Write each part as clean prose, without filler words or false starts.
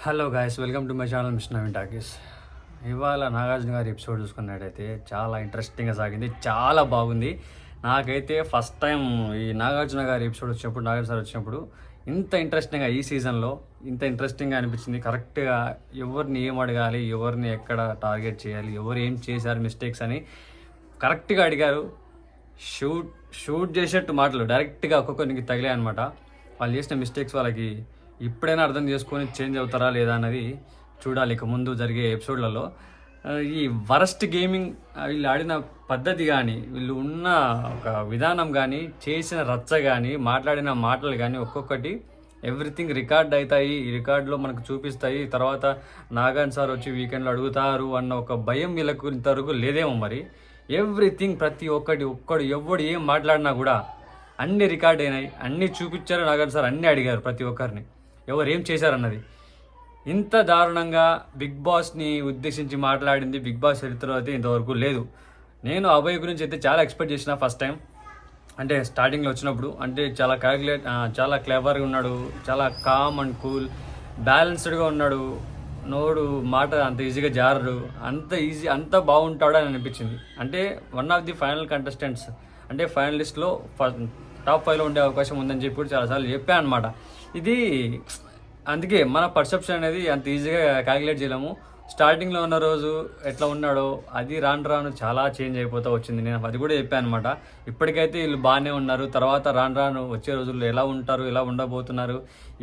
Hello guys, welcome to my channel mister Naveen talkies. ఇవాళ నాగార్జున గారి episode చూసుకున్నట్టయితే చాలా ఇంట్రెస్టింగ్గా సాగింది, చాలా బాగుంది. నాకైతే ఫస్ట్ టైం ఈ నాగార్జున గారి ఎపిసోడ్ వచ్చినప్పుడు, నాగార్జున సార్ వచ్చినప్పుడు ఇంత ఇంట్రెస్టింగ్గా ఈ సీజన్లో ఇంత ఇంట్రెస్టింగ్గా అనిపించింది. కరెక్ట్గా ఎవరిని ఏం అడగాలి, ఎవరిని ఎక్కడ టార్గెట్ చేయాలి, ఎవరు ఏం చేశారు మిస్టేక్స్ అని కరెక్ట్గా అడిగారు. షూట్ చేసేట్టు మాటలు డైరెక్ట్గా ఒక్కొక్కరికి తగిలాయి అనమాట. వాళ్ళు చేసిన మిస్టేక్స్ వాళ్ళకి ఇప్పుడైనా అర్థం చేసుకొని చేంజ్ అవుతారా లేదా అన్నది చూడాలి ఇక ముందు జరిగే ఎపిసోడ్లలో. ఈ వరస్ట్ గేమింగ్ వీళ్ళు ఆడిన పద్ధతి కానీ, వీళ్ళు ఉన్న ఒక విధానం కానీ, చేసిన రచ్చ కానీ, మాట్లాడిన మాటలు కానీ ఒక్కొక్కటి ఎవ్రీథింగ్ రికార్డ్ అవుతాయి. ఈ రికార్డులో మనకు చూపిస్తాయి. తర్వాత నాగార్జున సార్ వచ్చి వీకెండ్లో అడుగుతారు అన్న ఒక భయం వీళ్ళకు ఇంతవరకు లేదేమో మరి. ఎవ్రీథింగ్ ప్రతి ఒక్కడు ఎవడు ఏం మాట్లాడినా కూడా అన్ని రికార్డ్ అయినాయి, అన్నీ చూపించారు. నాగార్జున సార్ అన్నీ అడిగారు ప్రతి ఒక్కరిని ఎవరు ఏం చేశారన్నది. ఇంత దారుణంగా బిగ్ బాస్ని ఉద్దేశించి మాట్లాడింది బిగ్ బాస్ చరిత్రలో అయితే ఇంతవరకు లేదు. నేను అభయ్ గురించి అయితే చాలా ఎక్స్పెక్ట్ చేసిన ఫస్ట్ టైం, అంటే స్టార్టింగ్లో వచ్చినప్పుడు. అంటే చాలా చాలా క్లెవర్గా ఉన్నాడు, చాలా కామ్ అండ్ కూల్, బ్యాలెన్స్డ్గా ఉన్నాడు. నోడు మాట అంత ఈజీగా జారడు, అంత బాగుంటాడు అని అనిపించింది. అంటే one of the final contestants, అంటే ఫైనలిస్ట్లో టాప్ 5లో ఉండే అవకాశం ఉందని చెప్పి కూడా చాలాసార్లు చెప్పాను అనమాట. ఇది అందుకే మన పర్సెప్షన్ అనేది అంత ఈజీగా క్యాలిక్యులేట్ చేయలేము. స్టార్టింగ్లో ఉన్న రోజు ఎట్లా ఉన్నాడో అది రాను రాను చాలా చేంజ్ అయిపోతూ వచ్చింది. నేను అది కూడా చెప్పాను అనమాట. ఇప్పటికైతే వీళ్ళు బాగానే ఉన్నారు, తర్వాత రాను రాను వచ్చే రోజుల్లో ఎలా ఉంటారు, ఎలా ఉండబోతున్నారు,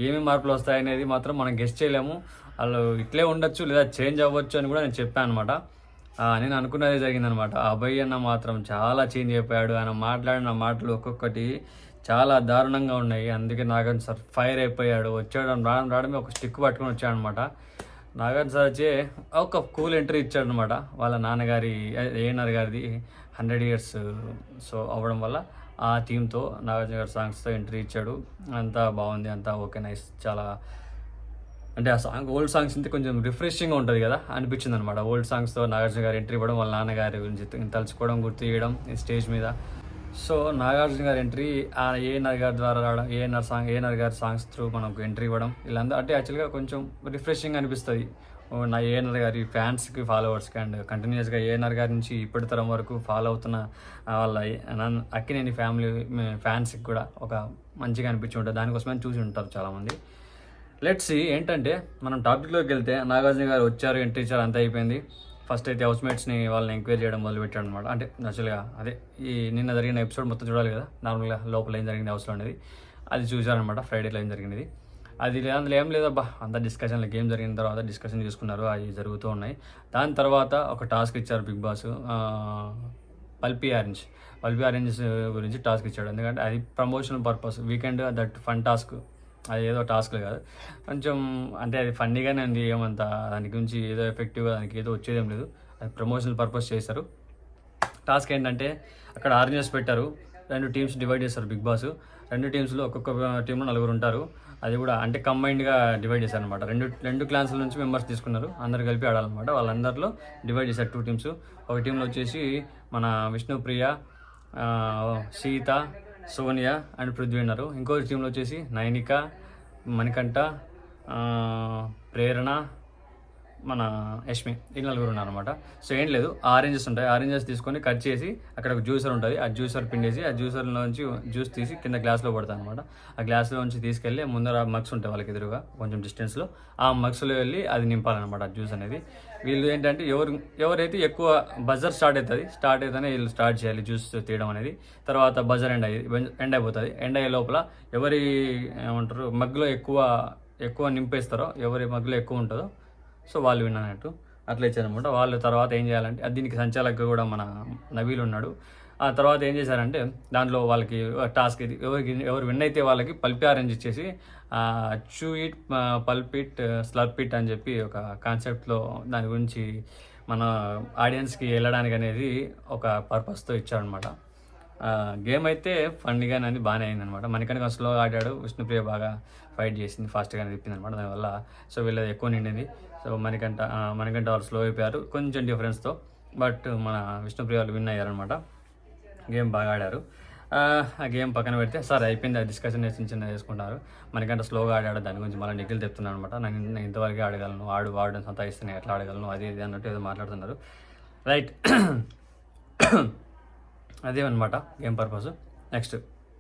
ఏమేమి మార్పులు వస్తాయనేది మాత్రం మనం గెస్ట్ చేయలేము. వాళ్ళు ఇట్లే ఉండొచ్చు లేదా చేంజ్ అవ్వచ్చు అని కూడా నేను చెప్పాను అనమాట. నేను అనుకున్నదే జరిగిందనమాట. అభయ్ అన్న మాత్రం చాలా చేంజ్ అయిపోయాడు. ఆయన మాట్లాడిన మాటలు ఒక్కొక్కటి చాలా దారుణంగా ఉన్నాయి. అందుకే నాగార్జున సార్ ఫైర్ అయిపోయాడు. రావడమే ఒక స్టిక్ పట్టుకొని వచ్చాడనమాట. నాగార్జున సార్ వచ్చి ఒక కూల్ ఎంట్రీ ఇచ్చాడనమాట. వాళ్ళ నాన్నగారి ఏఎన్ఆర్ గారిది 100 years సో అవ్వడం వల్ల ఆ టీంతో నాగార్జున గారి సాంగ్స్తో ఎంట్రీ ఇచ్చాడు. అంతా బాగుంది, అంతా ఓకే, నైస్. చాలా అంటే ఆ సాంగ్ ఓల్డ్ సాంగ్స్ ఇంత కొంచెం రిఫ్రెషింగ్గా ఉంటుంది కదా అనిపించింది అనమాట. ఓల్డ్ సాంగ్స్తో నాగార్జున గారు ఎంట్రీ ఇవ్వడం, వాళ్ళ నాన్నగారి గురించి తలుచుకోవడం, గుర్తు చేయడం స్టేజ్ మీద. సో నాగార్జున గారి ఎంట్రీ ఏఎన్ఆర్ గారి ద్వారా రావడం, ఏఎన్ఆర్ గారి సాంగ్స్ త్రూ మనకు ఎంట్రీ ఇవ్వడం, వీళ్ళందరూ అంటే యాక్చువల్గా కొంచెం రిఫ్రెషింగ్ అనిపిస్తుంది నా ఏఎన్ఆర్ గారి ఫ్యాన్స్కి, ఫాలోవర్స్కి. అండ్ కంటిన్యూస్గా ఏఎన్ఆర్ గారి నుంచి ఇప్పటి తరం వరకు ఫాలో అవుతున్న వాళ్ళ అక్కినేని ఫ్యామిలీ ఫ్యాన్స్కి కూడా ఒక మంచిగా అనిపించి ఉంటుంది. దానికోసమే చూసి ఉంటారు చాలామంది. లెట్స్ ఏంటంటే మనం టాపిక్లోకి వెళ్తే, నాగార్జున గారు వచ్చారు, ఎంట్రీ ఇచ్చారు, అంతా అయిపోయింది. ఫస్ట్ అయితే హౌస్మేట్స్ని వాళ్ళని ఎంక్వైరీ చేయడం మొదలుపెట్టాడు అనమాట. అంటే యాక్చువల్గా అదే ఈ నిన్న జరిగిన ఎపిసోడ్ మొత్తం చూడాలి కదా, నార్మల్గా లోపల ఏం జరిగింది హౌస్లో అనేది అది చూశారనమాట. ఫ్రైడేలో ఏం జరిగింది అది అందులో ఏం లేదబ్బా, అంత డిస్కషన్లో గేమ్ జరిగిన తర్వాత డిస్కషన్ చేసుకున్నారు, అవి జరుగుతూ ఉన్నాయి. దాని తర్వాత ఒక టాస్క్ ఇచ్చారు బిగ్ బాస్, పల్పీ ఆరెంజ్ గురించి టాస్క్ ఇచ్చాడు. ఎందుకంటే అది promotional purpose, weekend that fun task, అది ఏదో టాస్క్లు కాదు, కొంచెం అంటే అది ఫన్నీగానే ఉంది. ఏమంతా దాని గురించి ఏదో ఎఫెక్టివ్గా దానికి ఏదో వచ్చేదేం లేదు, అది ప్రమోషనల్ పర్పస్ చేశారు. టాస్క్ ఏంటంటే అక్కడ ఆరెంజెస్ పెట్టారు, 2 టీమ్స్ డివైడ్ చేస్తారు బిగ్ బాస్. 2 టీమ్స్లో ఒక్కొక్క టీంలో 4 ఉంటారు. అది కూడా అంటే కంబైన్డ్గా డివైడ్ చేశారు అనమాట. రెండు క్లాన్స్ల నుంచి మెంబర్స్ తీసుకున్నారు, అందరు కలిపి ఆడాలన్నమాట. వాళ్ళందరిలో డివైడ్ చేశారు 2 టీమ్స్. ఒక టీంలో వచ్చేసి మన విష్ణుప్రియ, సీత, సోనియా అండ్ పృథ్వీ ఉన్నారు. ఇంకో టీంలో వచ్చేసి నైనిక, మణికంఠ, ప్రేరణ, మన యష్మి, ఈ 4 ఉన్నారు అనమాట. సో ఏం లేదు, ఆరెంజెస్ ఉంటాయి, ఆరెంజెస్ తీసుకొని కట్ చేసి అక్కడ ఒక జ్యూసర్ ఉంటుంది, ఆ జ్యూసర్ పిండేసి ఆ జ్యూసర్లో నుంచి జ్యూస్ తీసి కింద గ్లాస్లో పడతాయి అనమాట. ఆ గ్లాస్లో నుంచి తీసుకెళ్ళి ముందర మగ్స్ ఉంటాయి వాళ్ళకి ఎదురుగా కొంచెం డిస్టెన్స్లో, ఆ మగ్స్లో వెళ్ళి అది నింపాలన్నమాట ఆ జ్యూస్ అనేది. వీళ్ళు ఏంటంటే ఎవరైతే ఎక్కువ బజర్ స్టార్ట్ అవుతుందని వీళ్ళు స్టార్ట్ చేయాలి జ్యూస్ తీయడం అనేది. తర్వాత బజర్ ఎండ్ అయిపోతుంది. ఎండ్ అయ్యే లోపల ఎవరి ఏమంటారు మగ్గులో ఎక్కువ నింపేస్తారో, ఎవరి మగ్గులో ఎక్కువ ఉంటుందో సో వాళ్ళు విన్నట్టు అట్లా ఇచ్చారనమాట. వాళ్ళు తర్వాత ఏం చేయాలంటే, దీనికి సంచాలకుగా కూడా మన నవీల్ ఉన్నాడు. ఆ తర్వాత ఏం చేశారంటే దాంట్లో వాళ్ళకి టాస్క్ ఇది, ఎవరు విన్ అయితే వాళ్ళకి పల్పి ఆరెంజ్ ఇచ్చేసి chew it pulp it slurp it అని చెప్పి ఒక కాన్సెప్ట్లో దాని గురించి మన ఆడియన్స్కి వెళ్ళడానికి అనేది ఒక పర్పస్తో ఇచ్చారనమాట. గేమ్ అయితే ఫన్నీగానే అనేది బాగానే అయిందనమాట. మణికంఠ స్లో ఆడాడు, విష్ణుప్రియ బాగా ఫైట్ చేసింది, ఫాస్ట్గానే తిప్పింది అనమాట. దానివల్ల సో వీళ్ళది ఎక్కువ నిండింది. సో మణికంఠ వాళ్ళు స్లో అయిపోయారు కొంచెం డిఫరెన్స్తో. బట్ మన విష్ణుప్రియ వాళ్ళు విన్ అయ్యారనమాట. గేమ్ బాగా ఆడారు. ఆ గేమ్ పక్కన పెడితే సరే అయిపోయింది, ఆ డిస్కషన్ చిన్న చిన్న చేసుకుంటారు. మనకంటే స్లోగా ఆడాడు, దాని గురించి మళ్ళీ నిఖిల్ చెప్తున్నాను అనమాట. నేను ఇంతవరకు ఆడగలను, వాడని సంతాయిస్తున్నాయి, ఎట్లా ఆడగలను అది ఇది అన్నట్టు ఏదో మాట్లాడుతున్నారు. రైట్. అదేమన్నమాట గేమ్ పర్పస్. నెక్స్ట్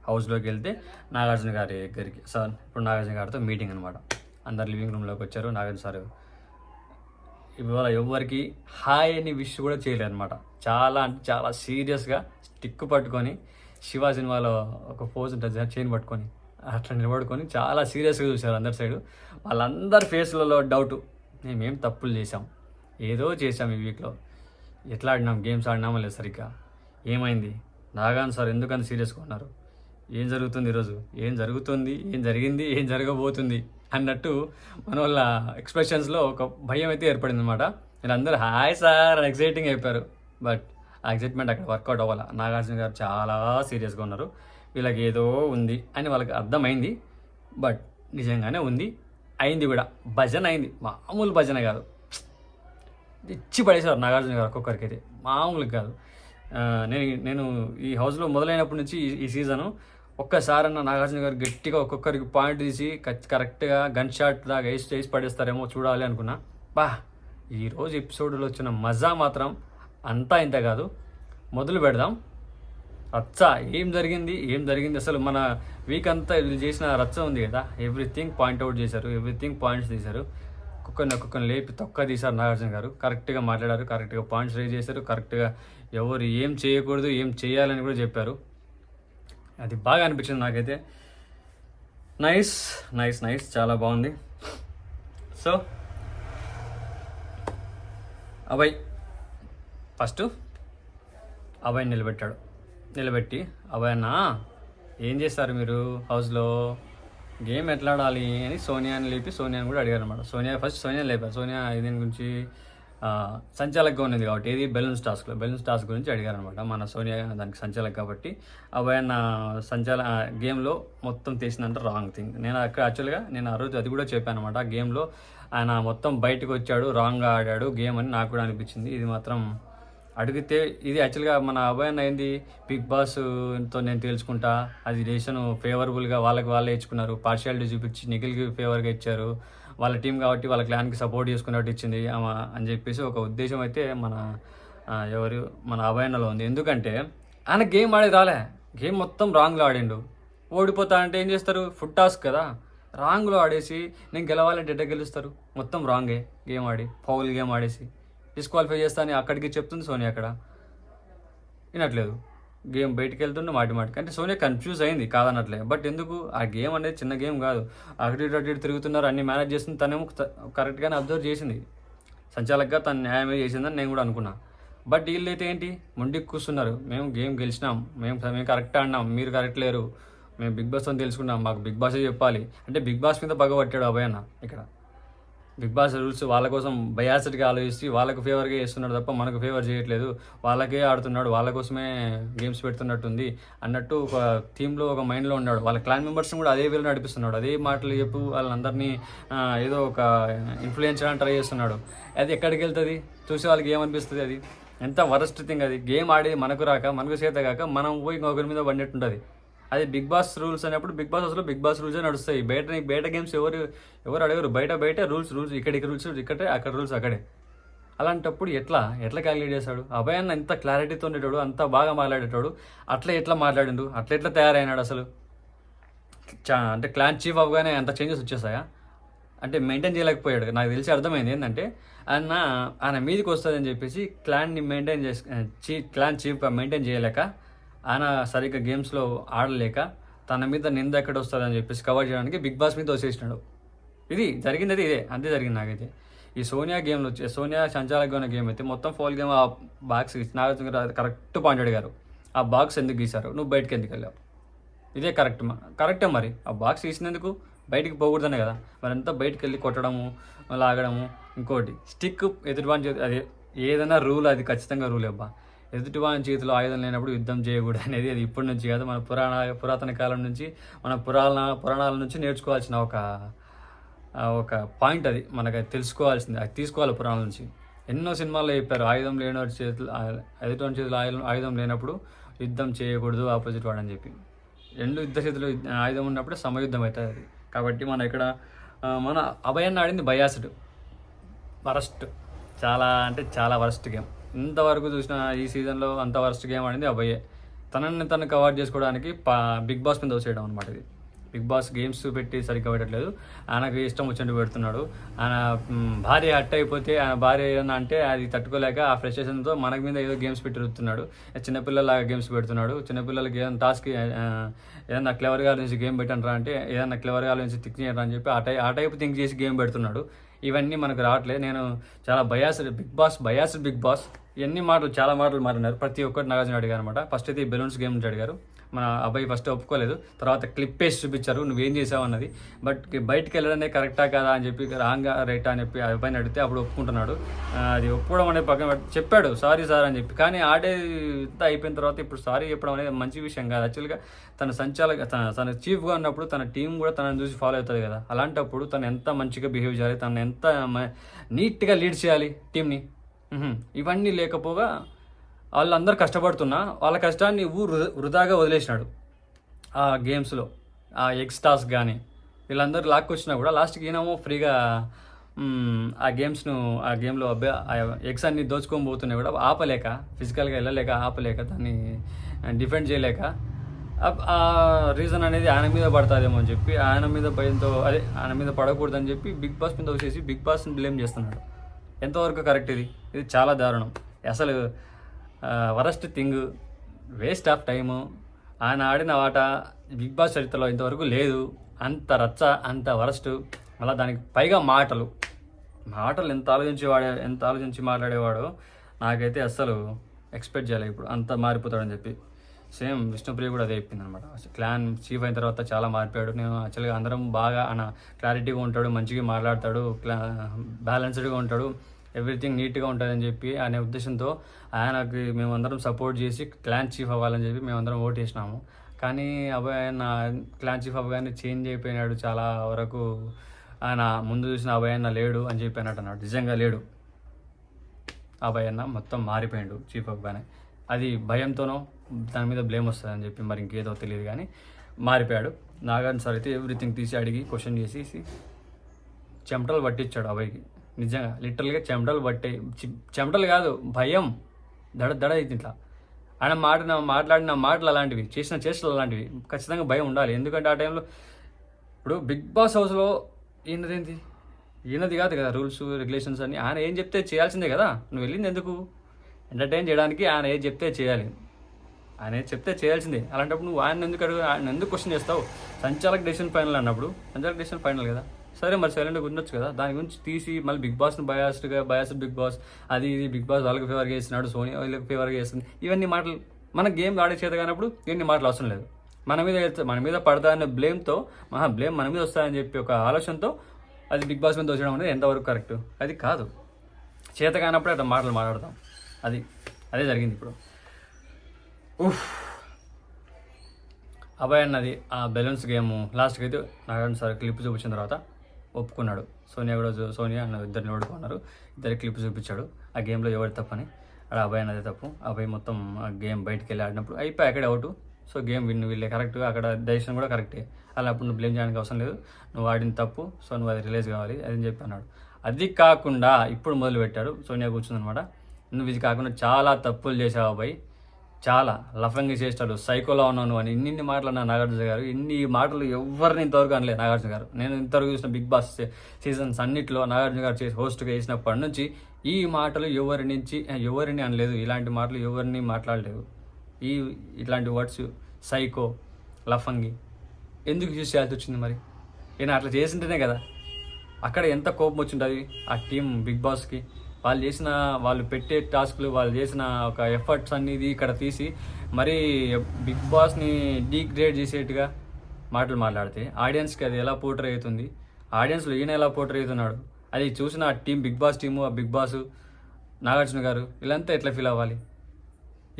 హౌస్లోకి వెళ్తే నాగార్జున గారి దగ్గరికి సార్, ఇప్పుడు నాగార్జున గారితో మీటింగ్ అనమాట. అందరు లివింగ్ రూమ్లోకి వచ్చారు. నాగార్జున సార్ ఇవాళ ఎవ్వరికి హాయ్ అని విష్ కూడా చేయలేదు అనమాట. చాలా అంటే చాలా సీరియస్గా స్టిక్ పట్టుకొని, శివ సినిమాలో ఒక పోజ్ ఉంటుంది చైన్ పట్టుకొని అట్లా నిలబడుకొని చాలా సీరియస్గా చూశారు అందరి సైడు. వాళ్ళందరి ఫేస్లలో డౌటు, మేమేం తప్పులు చేసాం, ఏదో చేసాం ఈ వీక్లో, ఎట్లా ఆడినాం, గేమ్స్ ఆడినామో లేదు సరిగ్గా, ఏమైంది, నాగాన్ సార్ ఎందుకంత సీరియస్గా ఉన్నారు, ఏం జరుగుతుంది ఈరోజు, ఏం జరుగుతుంది, ఏం జరిగింది, ఏం జరగబోతుంది అన్నట్టు మన వాళ్ళ ఎక్స్ప్రెషన్స్లో ఒక భయం అయితే ఏర్పడింది అనమాట. వీళ్ళందరూ హాయ్ సార్ అని ఎక్సైటింగ్ అయిపోయారు. బట్ ఆ ఎక్సైట్మెంట్ అక్కడ వర్కౌట్ అవ్వాలి. నాగార్జున గారు చాలా సీరియస్గా ఉన్నారు, వీళ్ళకి ఏదో ఉంది అని వాళ్ళకి అర్థమైంది. బట్ నిజంగానే ఉంది, అయింది కూడా, భజన అయింది, మామూలు భజన కాదు, ఇచ్చి పడేశారు నాగార్జున గారు ఒక్కొక్కరికి అయితే, మామూలుగా కాదు. నేను ఈ హౌస్లో మొదలైనప్పటి నుంచి ఈ సీజను ఒక్కసారన్న నాగార్జున గారు గట్టిగా ఒక్కొక్కరికి పాయింట్ తీసి కరెక్ట్గా గన్ షాట్ లాగా వేసి పడేస్తారేమో చూడాలి అనుకున్నా. ఈరోజు ఎపిసోడ్లో వచ్చిన మజా మాత్రం అంతా ఇంత కాదు. మొదలు పెడదాం. రచ్చ ఏం జరిగింది అసలు మన వీక్ అంతా వీళ్ళు చేసిన రచ్చ ఉంది కదా, ఎవ్రీథింగ్ పాయింట్అవుట్ చేశారు, ఎవ్రీథింగ్ పాయింట్స్ తీశారు. ఒక్కొక్కరిని లేపి తొక్క తీశారు నాగార్జున గారు. కరెక్ట్గా మాట్లాడారు, కరెక్ట్గా పాయింట్స్ రేజ్ చేశారు, కరెక్ట్గా ఎవరు ఏం చేయకూడదు ఏం చేయాలని కూడా చెప్పారు. అది బాగా అనిపించింది నాకైతే. నైస్, చాలా బాగుంది. సో అభయ్ ఫస్ట్ అభయ్ని నిలబెట్టి అభయ్ అన్న ఏం చేస్తారు మీరు హౌస్లో, గేమ్ ఎట్లా ఆడాలి అని సోనియాని లేపి సోనియాని కూడా అడిగారు అనమాట. సోనియాని లేపారు. సోనియా దీని గురించి సంచాలకగా ఉన్నది కాబట్టి, ఏది బెలూన్స్ టాస్క్ గురించి అడిగారు అనమాట. మన సోనియా దానికి సంచాలక్ కాబట్టి అభయ్ అన్న గేమ్లో మొత్తం తీసిందంటే రాంగ్ థింగ్. నేను యాక్చువల్గా ఆ రోజు అది కూడా చెప్పాను అనమాట. గేమ్లో ఆయన మొత్తం బయటకు వచ్చాడు, రాంగ్గా ఆడాడు గేమ్ అని నాకు కూడా అనిపించింది. ఇది మాత్రం అడిగితే ఇది యాక్చువల్గా మన అభయ్ అన్న ఏంది, బిగ్ బాస్తో నేను తెలుసుకుంటా, అది డెసిషన్ ఫేవరబుల్గా వాళ్ళే ఇచ్చుకున్నారు, పార్షియాలిటీ చూపించి నిఖిల్కి ఫేవర్గా ఇచ్చారు, వాళ్ళ టీం కాబట్టి వాళ్ళ క్లాన్కి సపోర్ట్ చేసుకున్నట్టు ఇచ్చింది అని చెప్పేసి ఒక ఉద్దేశం అయితే మన అభయ్ అన్నలో ఉంది. ఎందుకంటే ఆయన గేమ్ ఆడేది రాలే, గేమ్ మొత్తం రాంగ్లో ఆడిండు. ఓడిపోతా అంటే ఏం చేస్తారు, ఫుడ్ టాస్క్ కదా, రాంగ్లో ఆడేసి నేను గెలవాలంటే ఎట్లా గెలుస్తారు, మొత్తం రాంగే గేమ్ ఆడి ఫౌల్ గేమ్ ఆడేసి డిస్క్వాలిఫై చేస్తా అని అక్కడికి చెప్తుంది సోనియా. అక్కడ వినట్లేదు, గేమ్ బయటికి వెళ్తుండే మాటికి. అంటే సోనియా కన్ఫ్యూజ్ అయింది కాదనట్లే. బట్ ఎందుకు, ఆ గేమ్ అనేది చిన్న గేమ్ కాదు, అటు ఇటు తిరుగుతున్నారు, అన్ని మేనేజ్ చేస్తుంది. తనేమో కరెక్ట్గానే అబ్జర్వ్ చేసింది, సంచాలకుగా తను న్యాయమే చేసిందని నేను కూడా అనుకున్నా. బట్ వీళ్ళు అయితే ఏంటి, మొండికి కూర్చున్నారు, మేము గేమ్ గెలిచినాం, మేము కరెక్ట్ ఆడినాం, మీరు కరెక్ట్ లేరు, మేము బిగ్ బాస్ అని తెలుసుకున్నాం, మాకు బిగ్ బాసే చెప్పాలి అంటే బిగ్ బాస్ మీద పగబట్టాడు అభయ్ అన్న. ఇక్కడ బిగ్ బాస్ రూల్స్ వాళ్ళ కోసం బయాసిడ్గా ఆలోచిస్తే వాళ్ళకు ఫేవర్గా చేస్తున్నాడు తప్ప మనకు ఫేవర్ చేయట్లేదు, వాళ్ళకే ఆడుతున్నాడు, వాళ్ళ కోసమే గేమ్స్ పెడుతున్నట్టుంది అన్నట్టు ఒక థీమ్లో ఒక మైండ్లో ఉన్నాడు. వాళ్ళ క్లాన్ మెంబర్స్ని కూడా అదే వేలో నడిపిస్తున్నాడు, అదే మాటలు చెప్పు వాళ్ళందరినీ ఏదో ఒక ఇన్ఫ్లుయెన్స్ చేయడానికి ట్రై చేస్తున్నాడు. అది ఎక్కడికి వెళ్తుంది, చూసే వాళ్ళకి ఏమనిపిస్తుంది, అది ఎంత వరస్ట్ థింగ్. అది గేమ్ ఆడేది మనకు చేత కాక మనం పోయి ఇంకొకరి మీద పడినట్టుంటుంది. అది బిగ్ బాస్ రూల్స్ అనేప్పుడు బిగ్ బాస్ అసలు బిగ్ బాస్ రూల్సే నడుస్తాయి. బయట గేమ్స్ ఎవరు అడగరు, బయట రూల్స్ ఇక్కడికి రూల్స్ ఇక్కడే, అక్కడ రూల్స్ అక్కడే. అలాంటప్పుడు ఎట్లా క్యాలిక్యులేట్ చేశాడు అభయ్ అన్న? ఎంత క్లారిటీతో ఉండేటాడు, అంత బాగా మాట్లాడేటాడు, ఎట్లా మాట్లాడిండు, ఎట్లా తయారైనాడు అసలు? అంటే క్లాన్ చీఫ్ అవగానే అంత చేంజెస్ వచ్చేసాయా? అంటే మెయింటైన్ చేయలేకపోయాడు. నాకు తెలిసి అర్థమైంది ఏంటంటే ఆయన మీదకి వస్తుందని చెప్పేసి క్లాన్ని క్లాన్ చీఫ్గా మెయింటైన్ చేయలేక, ఆయన సరిగ్గా గేమ్స్లో ఆడలేక, తన మీద నింద ఎక్కడ వస్తుందని చెప్పేసి కవర్ చేయడానికి బిగ్ బాస్ మీద వచ్చేసినాడు. ఇదే అంతే జరిగింది నాకైతే. ఈ సోనియా సంచాలకుగా ఉన్న గేమ్ అయితే మొత్తం ఫోల్ గేమ్. ఆ బాక్స్ నాగార్జున గారు కరెక్ట్ పాయింట్ అడిగారు, ఆ బాక్స్ ఎందుకు గీశారు, నువ్వు బయటకు ఎందుకు వెళ్ళావు, ఇదే కరెక్టే మరి. ఆ బాక్స్ తీసినందుకు బయటికి పోకూడదనే కదా మరి. అంతా బయటకు వెళ్ళి కొట్టడము, లాగడము. ఇంకోటి స్టిక్ ఎదుటివాని చేతి, అది ఏదైనా రూల్, అది ఖచ్చితంగా రూల్ అబ్బా. ఎదుటివాని చేతిలో ఆయుధం లేనప్పుడు యుద్ధం చేయకూడదు అనేది అది ఇప్పటి నుంచి కాదు, మన పురాతన కాలం నుంచి, మన పురాణాల నుంచి నేర్చుకోవాల్సిన ఒక పాయింట్. అది మనకు తెలుసుకోవాల్సింది, అది తీసుకోవాలి పురాణాల నుంచి. ఎన్నో సినిమాల్లో చెప్పారు, ఆయుధం లేని చేతులు, ఎదుటివాని చేతిలో ఆయుధం లేనప్పుడు యుద్ధం చేయకూడదు ఆపోజిట్ వాడు అని చెప్పి. రెండు యుద్ధ చేతులు ఆయుధం ఉన్నప్పుడే సమయుద్ధం అవుతుంది అది. కాబట్టి మన ఇక్కడ మన అభయన్న ఆడింది బయాసుడు, వరస్ట్, చాలా అంటే చాలా వరస్ట్ గేమ్. ఇంతవరకు చూసిన ఈ సీజన్లో అంత వరస్ట్ గేమ్ ఆడింది అభయే. తనని తను కవర్ చేసుకోవడానికి బిగ్ బాస్ మీద వచ్చేయడం అనమాట ఇది. బిగ్ బాస్ గేమ్స్ పెట్టి సరిగ్గా పెట్టట్లేదు, ఆయనకు ఇష్టం వచ్చినట్టు పెడుతున్నాడు. ఆయన భార్య హట్ అయిపోతే ఆయన భార్య ఏదన్నా అంటే అది తట్టుకోలేక ఆ ఫ్రస్ట్రేషన్తో మనకి మీద ఏదో గేమ్స్ పెట్టి రుతున్నాడు. చిన్నపిల్లలాగా గేమ్స్ పెడుతున్నాడు. చిన్నపిల్లలకి ఏదైనా టాస్క్ ఏదన్నా క్లెవర్గా నుంచి గేమ్ పెట్టండి అంటే ఏదన్నా క్లెవర్గా నుంచి థింక్ చేయరా అని చెప్పి ఆ టైప్ థింక్ చేసి గేమ్ పెడుతున్నాడు. ఇవన్నీ మనకు రావట్లేదు. నేను చాలా బయాస్డ్ బిగ్ బాస్ ఇవన్నీ మాటలు చాలా మాటలు మాట్లాడారు. ప్రతి ఒక్కటి నాగార్జున అడిగారు అనమాట. ఫస్ట్ అయితే ఈ బెలూన్స్ గేమ్ నుంచి అడిగారు. మన అబ్బాయి ఫస్ట్ ఒప్పుకోలేదు, తర్వాత క్లిప్ వేసి చూపించారు నువ్వేం చేసావు అన్నది. బట్ బయటికి వెళ్ళడమే కరెక్టా కదా అని చెప్పి రాంగా రైటా అని చెప్పి అబ్బాయిని అడిగితే అప్పుడు ఒప్పుకుంటున్నాడు. అది ఒప్పుకోవడం అనేది పక్కన చెప్పాడు సారీ సార్ అని చెప్పి. కానీ ఆడే అయిపోయిన తర్వాత ఇప్పుడు సారీ చెప్పడం అనేది మంచి విషయం కాదు. యాక్చువల్గా తన చీఫ్గా ఉన్నప్పుడు తన టీం కూడా తనని చూసి ఫాలో అవుతుంది కదా. అలాంటప్పుడు తను ఎంత మంచిగా బిహేవ్ చేయాలి, తను ఎంత నీట్గా లీడ్ చేయాలి టీంని. ఇవన్నీ లేకపోగా వాళ్ళందరూ కష్టపడుతున్నా వాళ్ళ కష్టాన్ని వృధాగా వదిలేసినాడు. ఆ గేమ్స్లో ఆ ఎక్స్ట్రాస్ కానీ వీళ్ళందరూ లాక్కొచ్చినా కూడా లాస్ట్కి ఈయనేమో ఫ్రీగా ఆ గేమ్లో ఎగ్స్ అన్ని దోచుకొని పోతున్నాయి కూడా ఆపలేక, ఫిజికల్గా వెళ్ళలేక ఆపలేక, దాన్ని డిఫెండ్ చేయలేక ఆ రీజన్ అనేది ఆయన మీద పడుతుందేమో అని చెప్పి ఆయన మీద భయంతో ఆయన మీద పడకూడదని చెప్పి బిగ్ బాస్ మీద వచ్చేసి బిగ్ బాస్ని బ్లేమ్ చేస్తున్నాడు. ఎంతవరకు కరెక్ట్ ఇది చాలా దారుణం. అసలు worst thing, waste of time. ఆయన ఆడిన ఆట బిగ్ బాస్ చరిత్రలో ఇంతవరకు లేదు. అంత రచ్చ, అంత వరస్ట్. మళ్ళీ దానికి పైగా మాటలు ఎంత ఆలోచించి మాట్లాడేవాడో నాకైతే అస్సలు ఎక్స్పెక్ట్ చేయలేదు ఇప్పుడు అంత మారిపోతాడని చెప్పి. సేమ్ విష్ణుప్రియ కూడా అదే చెప్పింది అనమాట. క్లాన్ చీఫ్ అయిన తర్వాత చాలా మారిపోయాడు. నేను యాక్చువల్గా అందరం బాగా ఆయన క్లారిటీగా ఉంటాడు, మంచిగా మాట్లాడతాడు, బ్యాలెన్స్డ్గా ఉంటాడు, ఎవ్రీథింగ్ నీట్గా ఉంటుందని చెప్పి అనే ఉద్దేశంతో ఆయనకి మేమందరం సపోర్ట్ చేసి క్లాన్ చీఫ్ అవ్వాలని చెప్పి మేమందరం ఓట్ వేసినాము. కానీ అభయన్న క్లాన్ చీఫ్ అవ్వగానే చేంజ్ అయిపోయినాడు. చాలా వరకు ఆయన ముందు చూసిన అభయన్న లేడు అని చెప్పి అన్నాడు. నిజంగా లేడు. అభయన్న మొత్తం మారిపోయాడు చీఫ్ అవ్వగానే. అది భయంతోనో దాని మీద బ్లేమ్ వస్తుందని చెప్పి మరి ఇంకేదో తెలియదు కానీ మారిపోయాడు. నాగార్జున సార్ అయితే ఎవ్రీథింగ్ తీసి అడిగి క్వశ్చన్ చేసి చెమటలు పట్టించాడు అబ్బాయికి. నిజంగా లిటరల్గా చెమటలు కాదు, భయం దడ అయితే ఇట్లా. ఆయన మాట్లాడిన మాటలు అలాంటివి, చేసిన చేష్టలు అలాంటివి. ఖచ్చితంగా భయం ఉండాలి. ఎందుకంటే ఆ టైంలో ఇప్పుడు బిగ్ బాస్ హౌస్లో ఈయనది కాదు కదా రూల్స్ రెగ్యులేషన్స్ అన్ని. ఆయన ఏం చెప్తే చేయాల్సిందే కదా. నువ్వు వెళ్ళింది ఎందుకు? ఎంటర్టైన్ చేయడానికి. ఆయన ఏది చెప్తే చేయాలి, ఆయన ఏది చెప్తే చేయాల్సిందే. అలాంటప్పుడు నువ్వు ఆయన ఎందుకు క్వశ్చన్ చేస్తావు? సంచాలక డెసిషన్ ఫైనల్ అన్నప్పుడు సంచాలక డెసిషన్ ఫైనల్ కదా. సరే మరి సైలెంట్గా ఉండొచ్చు కదా. దాని గురించి తీసి మళ్ళీ బిగ్ బాస్ని బయాస్డ్ బిగ్ బాస్ అది ఇది బిగ్ బాస్ వాళ్ళకి ఫేవర్గా చేస్తున్నాడు, సోనియా వాళ్ళకి ఫేవర్గా చేస్తుంది. ఇవన్నీ మాటలు మన గేమ్ ఆడే చేత కానప్పుడు ఇవన్నీ మాటలు అవసరం లేదు. మన మీద పడతా అనే బ్లేమ్తో బ్లేమ్ మన మీద వస్తాయని చెప్పి ఒక ఆలోచనతో అది బిగ్ బాస్ మీద వచ్చడం అనేది ఎంతవరకు కరెక్ట్? అది కాదు. చేత కానప్పుడే అట్లా మాటలు మాట్లాడతాం. అదే జరిగింది ఇప్పుడు. అభయ్ అన్నది ఆ బెలూన్స్ గేమ్ లాస్ట్కి అయితే నాగార్జున సార్ క్లిప్ చూపించిన తర్వాత ఒప్పుకున్నాడు. సోనియా అన్న ఇద్దరిని ఓడుకున్నారు. ఇద్దరు క్లిప్ చూపించాడు ఆ గేమ్లో ఎవరి తప్పని. అక్కడ అభయ్ అన్నది తప్పు. అభయ్ మొత్తం ఆ గేమ్ బయటికి వెళ్ళి ఆడినప్పుడు అయిపోయి అక్కడే అవుట్. సో గేమ్ వీళ్ళే కరెక్ట్గా, అక్కడ డెసిషన్ కూడా కరెక్టే. అలా అప్పుడు నువ్వు బ్లేమ్ చేయడానికి అవసరం లేదు, నువ్వు ఆడిన తప్పు, సో నువ్వు అది రిలీజ్ కావాలి అని చెప్పి అన్నాడు. అది కాకుండా ఇప్పుడు మొదలుపెట్టాడు. సోనియా కూర్చుందనమాట. నువ్వు ఇది కాకుండా చాలా తప్పులు చేసావు అబ్బాయి, చాలా లఫంగి చేస్తాడు, సైకోలా ఉన్నాను అని ఇన్ని మాటలు అన్నా నాగార్జున గారు. ఇన్ని మాటలు ఎవరిని ఇంతవరకు అనలేదు నాగార్జున గారు. నేను ఇంతవరకు చూసిన బిగ్ బాస్ సీజన్స్ అన్నింటిలో నాగార్జున గారు చేసి హోస్ట్గా వేసినప్పటి నుంచి ఈ మాటలు ఎవరిని అనలేదు. ఇలాంటి మాటలు ఎవరిని మాట్లాడలేదు. ఇట్లాంటి వర్డ్స్ సైకో, లఫంగి ఎందుకు యూజ్ చేయాల్సి వచ్చింది? మరి ఈయన అట్లా చేసింటేనే కదా అక్కడ ఎంత కోపం వచ్చింటుంది ఆ టీం బిగ్ బాస్కి. వాళ్ళు పెట్టే టాస్క్లు, వాళ్ళు చేసిన ఒక ఎఫర్ట్స్ అనేది ఇక్కడ తీసి మరీ బిగ్ బాస్ని డీగ్రేడ్ చేసేట్టుగా మాటలు మాట్లాడితే ఆడియన్స్కి అది ఎలా పోర్ట్రే అవుతుంది? ఆడియన్స్లో ఈయన ఎలా పోర్ట్రే అవుతున్నాడు? అది చూసిన ఆ టీం బిగ్ బాస్ టీము, ఆ బిగ్ బాస్ నాగార్జున గారు వీళ్ళంతా ఎట్లా ఫీల్ అవ్వాలి?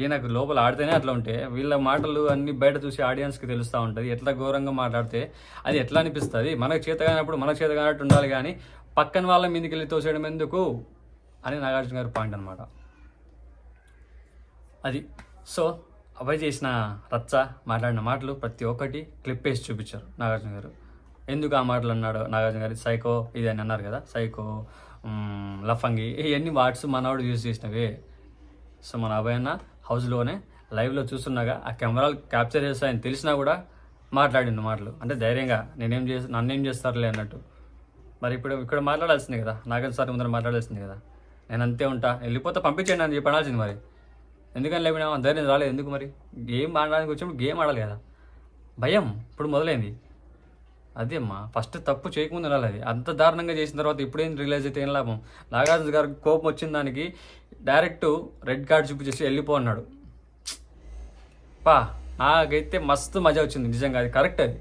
ఈయనకు లోపల ఆడితేనే అట్లా ఉంటే వీళ్ళ మాటలు అన్ని బయట చూసి ఆడియన్స్కి తెలుస్తూ ఉంటుంది. ఎట్లా ఘోరంగా మాట్లాడితే అది ఎట్లా అనిపిస్తుంది? మనకు చేత కానప్పుడు మనకు చేత కానట్టు ఉండాలి, కానీ పక్కన వాళ్ళ మీదకి వెళ్ళి తోసేయడం ఎందుకు అని నాగార్జున గారి పాయింట్ అనమాట అది. సో అబ్బాయి చేసిన రచ్చ, మాట్లాడిన మాటలు ప్రతి ఒక్కటి క్లిప్ వేసి చూపించారు నాగార్జున గారు. ఎందుకు ఆ మాటలు అన్నాడు నాగార్జున గారు? సైకో ఇది అని అన్నారు కదా, సైకో, లఫంగి, ఇవన్నీ వాట్స్ మనవాడు యూజ్ చేసినవే. సో మన అబ్బాయి అన్న హౌస్లోనే లైవ్లో చూస్తున్నాగా ఆ కెమెరాలు క్యాప్చర్ చేస్తాయని తెలిసినా కూడా మాట్లాడిండు మాటలు. అంటే ధైర్యంగా నన్నేం చేస్తారులే అన్నట్టు. మరి ఇప్పుడు ఇక్కడ మాట్లాడాల్సిందే కదా, నాగార్జున సార్ ముందర మాట్లాడాల్సిందే కదా. నేను అంతే ఉంటా, వెళ్ళిపోతే పంపించండి అని చెప్పి అనాల్సింది. మరి ఎందుకని లేకపోయినా ధైర్యం రాలేదు ఎందుకు? మరి గేమ్ ఆడడానికి వచ్చినప్పుడు గేమ్ ఆడాలి కదా. భయం ఇప్పుడు మొదలైంది. అదే అమ్మా, ఫస్ట్ తప్పు చేయకముందు ఉండాలి. అది అంత దారుణంగా చేసిన తర్వాత ఇప్పుడేం రియలైజ్ అయితే ఏం లాభం? నాగార్జున గారికి కోపం వచ్చిన దానికి డైరెక్ట్ రెడ్ కార్డ్ చూపించేసి వెళ్ళిపో అన్నాడు. నాకైతే మస్తు మజా వచ్చింది నిజంగా, అది కరెక్ట్. అది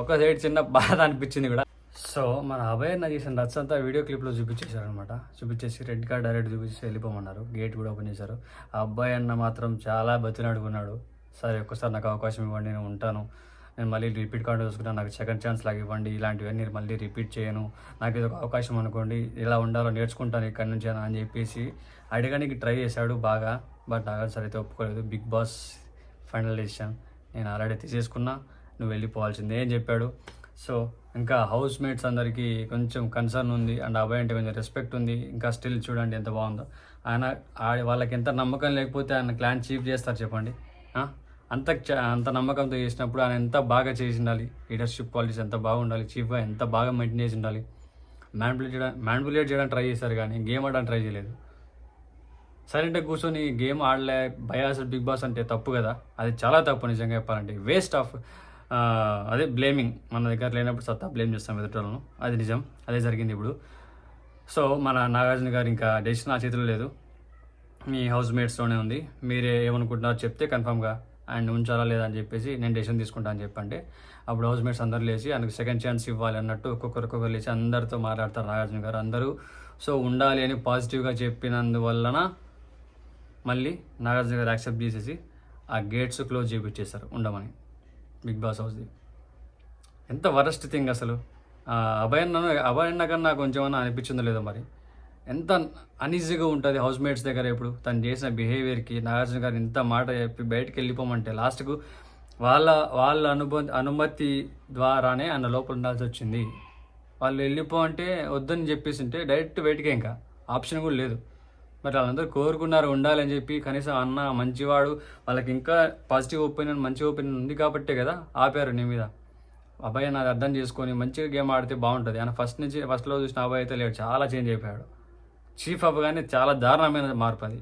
ఒక సైడ్ చిన్న బాధ అనిపించింది కూడా. సో మన అభయ్ అన్న చేసిన రచ్చ అంతా వీడియో క్లిప్లో చూపించేశారనమాట. చూపించేసి రెడ్ కార్డ్ డైరెక్ట్ చూపించేసి వెళ్ళిపోమన్నారు. గేట్ కూడా ఓపెన్ చేశారు. ఆ అబ్బాయి అన్న మాత్రం చాలా బతినాడుకున్నాడు. సరే ఒక్కసారి నాకు అవకాశం ఇవ్వండి, నేను ఉంటాను, నేను మళ్ళీ రిపీట్ కార్డు చూసుకుంటాను, నాకు సెకండ్ ఛాన్స్ లాగా ఇవ్వండి, ఇలాంటివన్నీ మళ్ళీ రిపీట్ చేయను, నాకు ఇది ఒక అవకాశం అనుకోండి, ఎలా ఉండాలో నేర్చుకుంటాను ఇక్కడి నుంచి అని చెప్పేసి అడగడానికి ట్రై చేశాడు బాగా. బట్ నాగార్జున సార్ అయితే ఒప్పుకోలేదు. బిగ్ బాస్ ఫైనల్ డెసిషన్, నేను ఆల్రెడీ తీసేసుకున్నా, నువ్వు వెళ్ళిపోవాల్సిందే అని చెప్పాడు. సో ఇంకా హౌస్ మేట్స్ అందరికీ కొంచెం కన్సర్న్ ఉంది, అండ్ అబ్బాయి అంటే కొంచెం రెస్పెక్ట్ ఉంది. ఇంకా స్టిల్ చూడండి ఎంత బాగుందో. ఆయన వాళ్ళకి ఎంత నమ్మకం లేకపోతే ఆయన క్లాన్ చీఫ్ చేస్తారు చెప్పండి. అంత నమ్మకంతో చేసినప్పుడు ఆయన ఎంత బాగా చేసి ఉండాలి, లీడర్షిప్ క్వాలిటీస్ ఎంత బాగుండాలి, చీఫ్గా ఎంత బాగా మెయింటైన్ చేసి ఉండాలి. మ్యానిపులేట్ చేయడానికి ట్రై చేశారు కానీ గేమ్ ఆడడానికి ట్రై చేయలేదు. సైలెంట్గా కూర్చొని గేమ్ ఆడలే బయాస్ బిగ్ బాస్ అంటే తప్పు కదా, అది చాలా తప్పు నిజంగా చెప్పాలంటే. వేస్ట్ ఆఫ్ అదే బ్లేమింగ్, మన దగ్గర లేనప్పుడు సత్తా బ్లేమ్ చేస్తాం ఎదుటోళ్ళను, అది నిజం, అదే జరిగింది ఇప్పుడు. సో మన నాగార్జున గారు ఇంకా డెసిషన్ నా చేతిలో లేదు, మీ హౌస్ మేట్స్తోనే ఉంది, మీరే ఏమనుకుంటున్నారో చెప్తే కన్ఫామ్గా అండ్ ఉంచాలా లేదా అని చెప్పేసి నేను డెసిషన్ తీసుకుంటా అని చెప్పండి. అప్పుడు హౌస్ మేట్స్ అందరూ లేచి ఆయనకు సెకండ్ ఛాన్స్ ఇవ్వాలి అన్నట్టు ఒక్కొక్కరు లేచి అందరితో మాట్లాడతారు నాగార్జున గారు అందరూ. సో ఉండాలి అని పాజిటివ్గా చెప్పినందువలన మళ్ళీ నాగార్జున గారు యాక్సెప్ట్ చేసేసి ఆ గేట్స్ క్లోజ్ చేయించేశారు ఉండమని బిగ్ బాస్ హౌస్ది. ఎంత వరస్ట్ థింగ్ అసలు. అభయన్న కన్నా కొంచెం అన్నా అనిపించిందో లేదో మరి. ఎంత అన్ఈజీగా ఉంటుంది హౌస్ మేట్స్ దగ్గర ఇప్పుడు తను చేసిన బిహేవియర్కి. నాగార్జున గారు ఇంత మాట చెప్పి బయటకు వెళ్ళిపోమంటే లాస్ట్కు వాళ్ళ అనుమతి ద్వారానే ఆయన లోపల ఉండాల్సి వచ్చింది. వాళ్ళు వెళ్ళిపో అంటే వద్దని చెప్పేసి ఉంటే డైరెక్ట్ బయటికే, ఇంకా ఆప్షన్ కూడా లేదు. మరి వాళ్ళందరూ కోరుకున్నారు ఉండాలని చెప్పి, కనీసం అన్న మంచివాడు, వాళ్ళకి ఇంకా పాజిటివ్ ఒపీనియన్ మంచి ఒపీనియన్ ఉంది కాబట్టే కదా ఆపారు నీ మీద. అబ్బాయి నాది అర్థం చేసుకొని మంచిగా గేమ్ ఆడితే బాగుంటుంది. ఆయన ఫస్ట్లో చూసిన అబ్బాయి అయితే లేడు, చాలా చేంజ్ అయిపోయాడు. చీఫ్ అవ్వగానే చాలా దారుణమైన మార్పు అది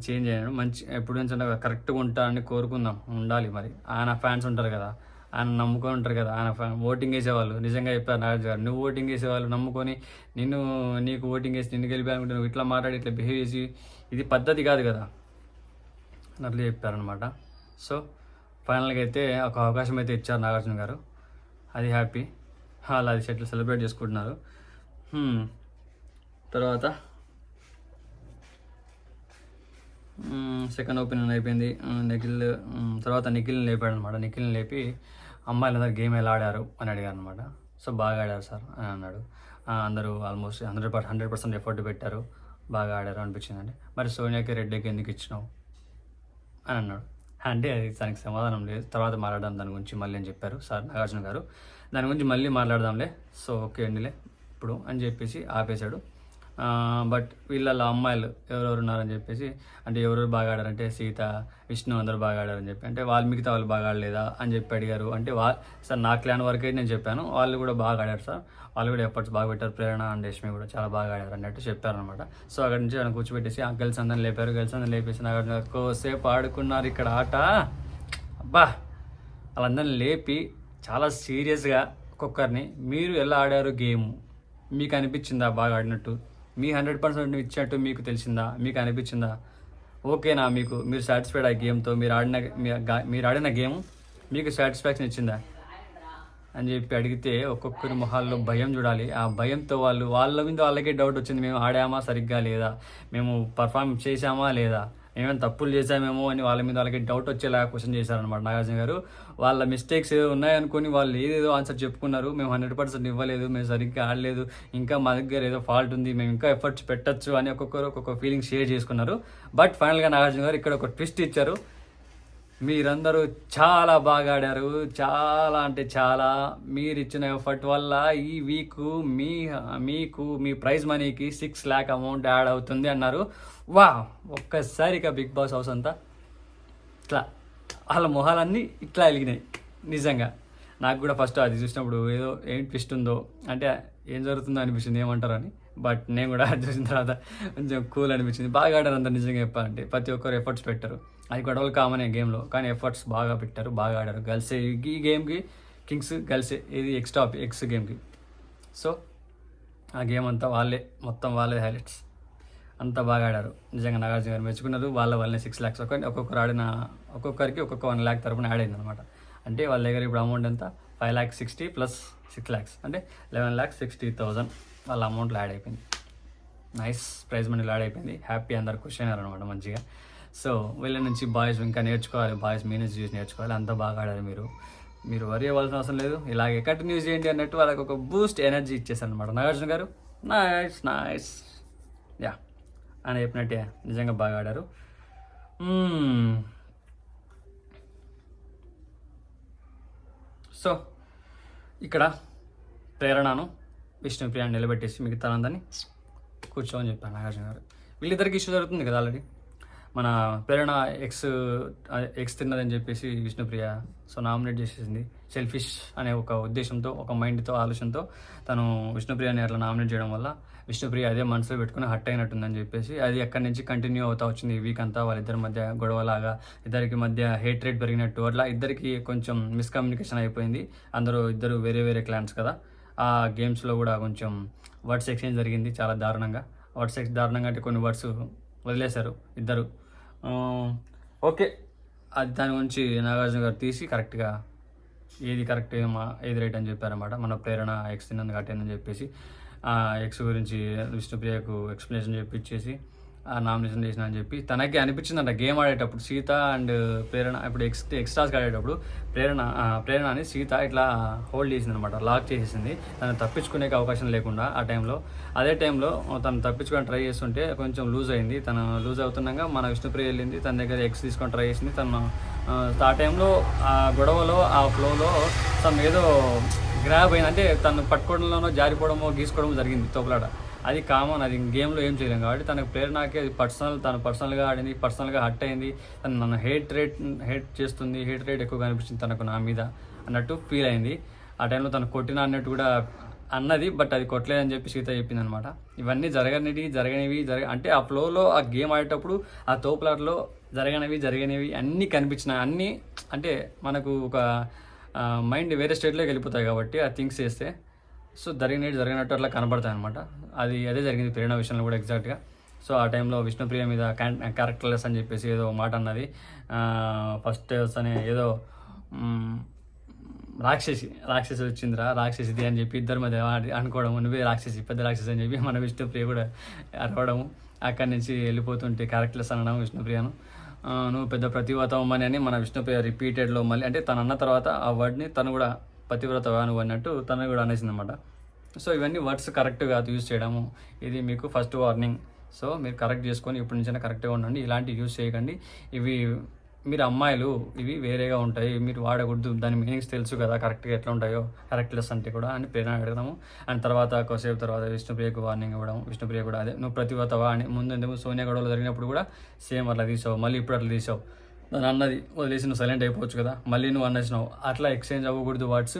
చేంజ్ అయ్యాడు. ఎప్పుడు నుంచి కరెక్ట్గా ఉంటానని కోరుకుందాం, ఉండాలి. మరి ఆయన ఫ్యాన్స్ ఉంటారు కదా, ఆయన నమ్ముకొని ఉంటారు కదా, ఆయన ఓటింగ్ వేసేవాళ్ళు. నిజంగా చెప్పారు నాగార్జున గారు, నువ్వు ఓటింగ్ వేసేవాళ్ళు నమ్ముకొని నీకు ఓటింగ్ వేసి నిన్ను గెలిపానుకుంటే నువ్వు ఇట్లా మాట్లాడి ఇట్లా బిహేవ్ చేసి ఇది పద్ధతి కాదు కదా అట్లా చెప్పారనమాట. సో ఫైనల్గా అయితే ఒక అవకాశం అయితే ఇచ్చారు నాగార్జున గారు, అది హ్యాపీ. అలా అది సెటిల్ సెలబ్రేట్ చేసుకుంటున్నారు. తర్వాత సెకండ్ ఒపీనియన్ అయిపోయింది. తర్వాత నిఖిల్ని లేపాడు అనమాట. నిఖిల్ని లేపి అమ్మాయిలందరూ గేమ్ ఎలా ఆడారు అని అడిగారు అనమాట. సో బాగా ఆడారు సార్ అని అన్నాడు. అందరూ ఆల్మోస్ట్ 100% ఎఫర్ట్ పెట్టారు, బాగా ఆడారు అనిపించిందండి. మరి సోనియాకి రెడ్డికి ఎందుకు ఇచ్చినావు అని అన్నాడు. అంటే అది దానికి సమాధానం లేదు, తర్వాత మాట్లాడదాం దాని గురించి మళ్ళీ అని చెప్పారు సార్ నాగార్జున గారు. దాని గురించి మళ్ళీ మాట్లాడదాంలే, సో ఓకే అండిలే ఇప్పుడు అని చెప్పేసి ఆపేశాడు. బట్ వీళ్ళ అమ్మాయిలు ఎవరెవరు ఉన్నారని చెప్పేసి, అంటే ఎవరెవరు బాగా ఆడారంటే సీత, విష్ణు అందరూ బాగా ఆడారని చెప్పి, అంటే వాళ్ళు మిగతా వాళ్ళు బాగా ఆడలేదా అని చెప్పి అడిగారు. అంటే సార్ నా క్లాన్ వరకు అయితే నేను చెప్పాను, వాళ్ళు కూడా బాగా ఆడారు సార్, వాళ్ళు కూడా ఎఫర్ట్స్ బాగా పెట్టారు, ప్రేరణ అండ్ యష్మి కూడా చాలా బాగా ఆడారు అన్నట్టు చెప్పారనమాట. సో అక్కడి నుంచి ఆయన కూర్చోబెట్టేసి ఆ గర్ల్స్ అందరిని లేపారు. గర్ల్స్ అందరిని లేపేసి నాగార్జున కోసేపు ఆడుకున్నారు ఇక్కడ ఆట. అబ్బా, వాళ్ళందరిని లేపి చాలా సీరియస్గా ఒక్కొక్కరిని, మీరు ఎలా ఆడారు గేమ్, మీకు అనిపించిందా బాగా ఆడినట్టు, మీ 100% ఇచ్చినట్టు మీకు తెలిసిందా, మీకు అనిపించిందా, ఓకేనా, మీరు సాటిస్ఫైడ్ ఆ గేమ్తో, మీరు ఆడిన గేమ్ మీకు సాటిస్ఫాక్షన్ ఇచ్చిందా అని చెప్పి అడిగితే ఒక్కొక్కరి మొహాల్లో భయం చూడాలి. ఆ భయంతో వాళ్ళ మీద వాళ్ళకే డౌట్ వచ్చింది, మేము ఆడామా సరిగ్గా లేదా, మేము పర్ఫామ్ చేసామా లేదా, ఏమైనా తప్పులు చేశామేమో అని వాళ్ళ మీద వాళ్ళకి డౌట్ వచ్చేలా క్వశ్చన్ చేశారనమాట నాగార్జున గారు. వాళ్ళ మిస్టేక్స్ ఉన్నాయనుకొని వాళ్ళు ఏదేదో ఆన్సర్ చెప్పుకున్నారు. మేము 100% ఇవ్వలేదు, మేము సరిగ్గా ఆడలేదు, ఇంకా మా దగ్గర ఏదో ఫాల్ట్ ఉంది, మేము ఇంకా ఎఫర్ట్స్ పెట్టచ్చు అని ఒక్కొక్కరు ఒక్కొక్క ఫీలింగ్ షేర్ చేసుకున్నారు. బట్ ఫైనల్గా నాగార్జున గారు ఇక్కడ ఒక ట్విస్ట్ ఇచ్చారు. మీరందరూ చాలా బాగా ఆడారు, చాలా అంటే చాలా. మీరు ఇచ్చిన ఎఫర్ట్ వల్ల ఈ వీక్ మీకు మీ ప్రైజ్ మనీకి 6 lakh అమౌంట్ యాడ్ అవుతుంది అన్నారు. వా, ఒక్కసారిగా బిగ్ బాస్ హౌస్ అంతా ఇట్లా వాళ్ళ మొహాలన్నీ ఇట్లా వెలిగినాయి నిజంగా. నాకు కూడా ఫస్ట్ అది చూసినప్పుడు ఏదో ఏం ట్విస్ట్ ఉందో, అంటే ఏం జరుగుతుందో అనిపించింది, ఏమంటారు అని. బట్ నేను కూడా అది చూసిన తర్వాత కొంచెం కూల్ అనిపించింది. బాగా ఆడారు అంతా నిజంగా చెప్పాలంటే. ప్రతి ఒక్కరు ఎఫర్ట్స్ పెట్టారు. అది గొడవలు కామనే గేమ్లో, కానీ ఎఫర్ట్స్ బాగా పెట్టారు, బాగా ఆడారు. గర్ల్సే ఈ గేమ్కి కింగ్స్, గర్ల్సే ఇది ఎక్స్ గేమ్కి. సో ఆ గేమ్ అంతా మొత్తం వాళ్ళే హైలైట్స్. అంత బాగా ఆడారు నిజంగా. నాగార్జున గారు మెచ్చుకున్నారు. వాళ్ళనే 6 lakhs ఒక్కొక్కరికి ఒక్కొక్క 1 lakh తరపున యాడ్ అయింది అనమాట. అంటే వాళ్ళ దగ్గర ఇప్పుడు అమౌంట్ ఎంత 5,60,000 ప్లస్ 6 lakhs అంటే 11,60,000 వాళ్ళ అమౌంట్లో యాడ్ అయిపోయింది. నైస్, ప్రైజ్ మనీలో యాడ్ అయిపోయింది. హ్యాపీ, అందరు ఖుషి అయినారు అనమాట మంచిగా. సో వీళ్ళ నుంచి బాయ్స్ ఇంకా నేర్చుకోవాలి, బాయ్స్ మీ నుంచి చూసి నేర్చుకోవాలి. అంత బాగా ఆడారు మీరు వరి అవ్వాల్సిన అవసరం లేదు, ఇలాగే కంటిన్యూ చేయండి అన్నట్టు వాళ్ళకి ఒక బూస్ట్ ఎనర్జీ ఇచ్చేసారు అనమాట నాగార్జున గారు. నైస్ యా అని చెప్పినట్టే నిజంగా బాగా ఆడారు. సో ఇక్కడ ప్రేరణను విష్ణుప్రియాన్ని నిలబెట్టేసి మిగతా అందరినీ కూర్చోమని చెప్పాను నాగార్జున గారు. వీళ్ళిద్దరికి ఇష్యూ జరుగుతుంది కదా ఆల్రెడీ. మన ప్రేరణ ఎక్స్ తిన్నదని చెప్పేసి విష్ణుప్రియ నామినేట్ చేసేసింది. సెల్ఫిష్ అనే ఒక ఉద్దేశంతో, ఒక మైండ్తో, ఆలోచనతో తను విష్ణుప్రియని అట్లా నామినేట్ చేయడం వల్ల విష్ణుప్రియ అదే మనసులో పెట్టుకుని హర్ట్ అయినట్టుందని చెప్పేసి అది అక్కడి నుంచి కంటిన్యూ అవుతా వచ్చింది ఈ వీక్ అంతా. వాళ్ళిద్దరి మధ్య గొడవలాగా, ఇద్దరికి మధ్య హేట్ రేట్ పెరిగినట్టు, అట్లా ఇద్దరికి కొంచెం మిస్కమ్యూనికేషన్ అయిపోయింది. ఇద్దరు వేరే వేరే క్లాన్స్ కదా. ఆ గేమ్స్లో కూడా కొంచెం వర్డ్స్ ఎక్స్చేంజ్ జరిగింది చాలా దారుణంగా. అంటే కొన్ని వర్డ్స్ వదిలేశారు ఇద్దరు. ఓకే, అది దాని గురించి నాగార్జున గారు తీసి కరెక్ట్గా ఏది కరెక్ట్ ఏది రైట్ అని చెప్పారన్నమాట. మన ప్రేరణ ఎక్స్ తిన్నందుకు కట్టేందని చెప్పేసి ఎక్స్ గురించి విష్ణుప్రియకు ఎక్స్ప్లెనేషన్ చెప్పిచ్చేసి నామినేషన్ చేసిన అని చెప్పి తనకి అనిపించిందంట. గేమ్ ఆడేటప్పుడు సీత అండ్ ప్రేరణ, ఇప్పుడు ఎక్స్ట్రాస్కి ఆడేటప్పుడు ప్రేరణ అని సీత ఇట్లా హోల్డ్ చేసింది అనమాట, లాక్ చేసేసింది తను తప్పించుకునే అవకాశం లేకుండా ఆ టైంలో. అదే టైంలో తను తప్పించుకొని ట్రై చేస్తుంటే కొంచెం లూజ్ అయింది. తను లూజ్ అవుతున్నాగా మన విష్ణుప్రియ వెళ్ళింది, తన దగ్గర ఎక్స్ తీసుకొని ట్రై చేసింది. తను ఆ టైంలో ఆ గొడవలో, ఆ ఫ్లోలో తను ఏదో గ్రాబ్ అయింది, అంటే తను పట్టుకోవడంలోనో జారిపోవడమో గీసుకోవడమో జరిగింది తోపులాట. అది కామన్, అది గేమ్లో ఏం చేయలేం కాబట్టి తనకు ప్రేరణకి అది తను పర్సనల్గా ఆడింది, పర్సనల్గా హర్ట్ అయింది. తను నన్ను హేట్ చేస్తుంది, హేట్ రేట్ ఎక్కువగా అనిపించింది తనకు నా మీద అన్నట్టు ఫీల్ అయింది. ఆ టైంలో తను కొట్టిన అన్నట్టు కూడా అన్నది, బట్ అది కొట్టలేదని చెప్పి సీత చెప్పింది అనమాట. ఇవన్నీ జరగనివి అంటే ఆ ఫ్లోలో ఆ గేమ్ ఆడేటప్పుడు ఆ తోపులాటలో జరగనివి అన్నీ కనిపించినాయి. అన్నీ అంటే మనకు ఒక మైండ్ వేరే స్టేట్లోకి వెళ్ళిపోతాయి కాబట్టి ఆ థింగ్స్ చేస్తే సో జరిగినట్టు అట్లా కనబడతాయి అనమాట. అదే జరిగింది ప్రేరణ విషయంలో కూడా ఎగ్జాక్ట్గా. సో ఆ టైంలో విష్ణుప్రియ మీద క్యారెక్టర్లెస్ అని చెప్పేసి ఏదో మాట అన్నది. ఫస్ట్ అనే ఏదో రాక్షసి వచ్చిందిది అని చెప్పి ఇద్దరి మధ్య అనుకోవడం, నువ్వే రాక్షసి, పెద్ద రాక్షసి అని చెప్పి మన విష్ణుప్రియ కూడా అరవడము. అక్కడి నుంచి వెళ్ళిపోతుంటే క్యారెక్టర్లెస్ అనడం విష్ణుప్రియను. నువ్వు పెద్ద ప్రతివ్రతమని అని మన విష్ణుప్రియ రిపీటెడ్లో మళ్ళీ, అంటే తను అన్న తర్వాత ఆ వర్డ్ని తను కూడా పతివ్రతవా నువ్వు అన్నట్టు తను కూడా అనేసింది అనమాట. సో ఇవన్నీ వర్డ్స్ కరెక్ట్గా యూజ్ చేయడము, ఇది మీకు ఫస్ట్ వార్నింగ్. సో మీరు కరెక్ట్ చేసుకొని ఇప్పటి నుంచైనా కరెక్ట్గా ఉండండి, ఇలాంటివి యూజ్ చేయకండి. ఇవి మీరు అమ్మాయిలు, ఇవి వేరేగా ఉంటాయి, మీరు వాడకూడదు, దాని మీనింగ్స్ తెలుసు కదా కరెక్ట్గా ఎట్లా ఉంటాయో, కరెక్ట్లెస్ అంటే కూడా అని ప్రేరణ అడగడము. అండ్ తర్వాత కొద్దిసేపు తర్వాత విష్ణుప్రియకు వార్నింగ్ ఇవ్వడం. విష్ణుప్రియ కూడా అదే నువ్వు ప్రతివ్రతవా అని. ముందు ఎందుకు సోనియా గొడవలు జరిగినప్పుడు కూడా సేమ్ అట్లా తీసావు, మళ్ళీ ఇప్పుడు అట్లా తీసావు. నన్ను అన్నది వదిలేసి నువ్వు సైలెంట్ అయిపోవచ్చు కదా, మళ్ళీ నువ్వు అన్నసినావు. అట్లా ఎక్స్చేంజ్ అవ్వకూడదు వర్డ్స్.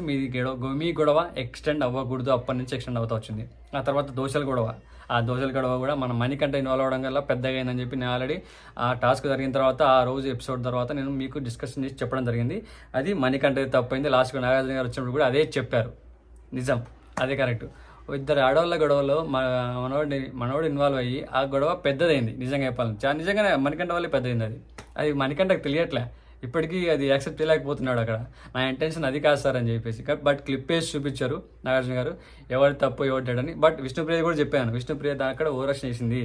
మీ గొడవ ఎక్స్టెండ్ అవ్వకూడదు, అప్పటి నుంచి ఎక్స్టెండ్ అవుతా వచ్చింది. ఆ తర్వాత దోశల గొడవ కూడా మన మణికంఠ ఇన్వాల్వ్ అవడం వల్ల పెద్దగా అయిందని చెప్పి నేను ఆల్రెడీ ఆ టాస్క్ జరిగిన తర్వాత, ఆ రోజు ఎపిసోడ్ తర్వాత నేను మీకు డిస్కషన్ చేసి చెప్పడం జరిగింది. అది మణికంఠ తప్పైంది. లాస్ట్గా నాగార్జున గారు వచ్చినప్పుడు కూడా అదే చెప్పారు. నిజం, అదే కరెక్ట్. ఇద్దరు ఆడవాళ్ళ గొడవలో మనోడు ఇన్వాల్వ్ అయ్యి ఆ గొడవ పెద్దదైంది. నిజంగా చెప్పాలి, నిజంగానే మణికంఠ వల్లే పెద్దదైంది. అది మణికంఠకు తెలియట్లే, ఇప్పటికీ అది యాక్సెప్ట్ చేయలేకపోతున్నాడు. అక్కడ నా ఇంటెన్షన్ అది కాదు సార్ అని చెప్పేసి, బట్ క్లిప్ వేసి చూపించారు నాగార్జున గారు ఎవరు తప్పు ఎవరు అని. బట్ విష్ణుప్రియ కూడా చెప్పాను, విష్ణుప్రియ అక్కడ ఓవరాక్షన్ చేసింది,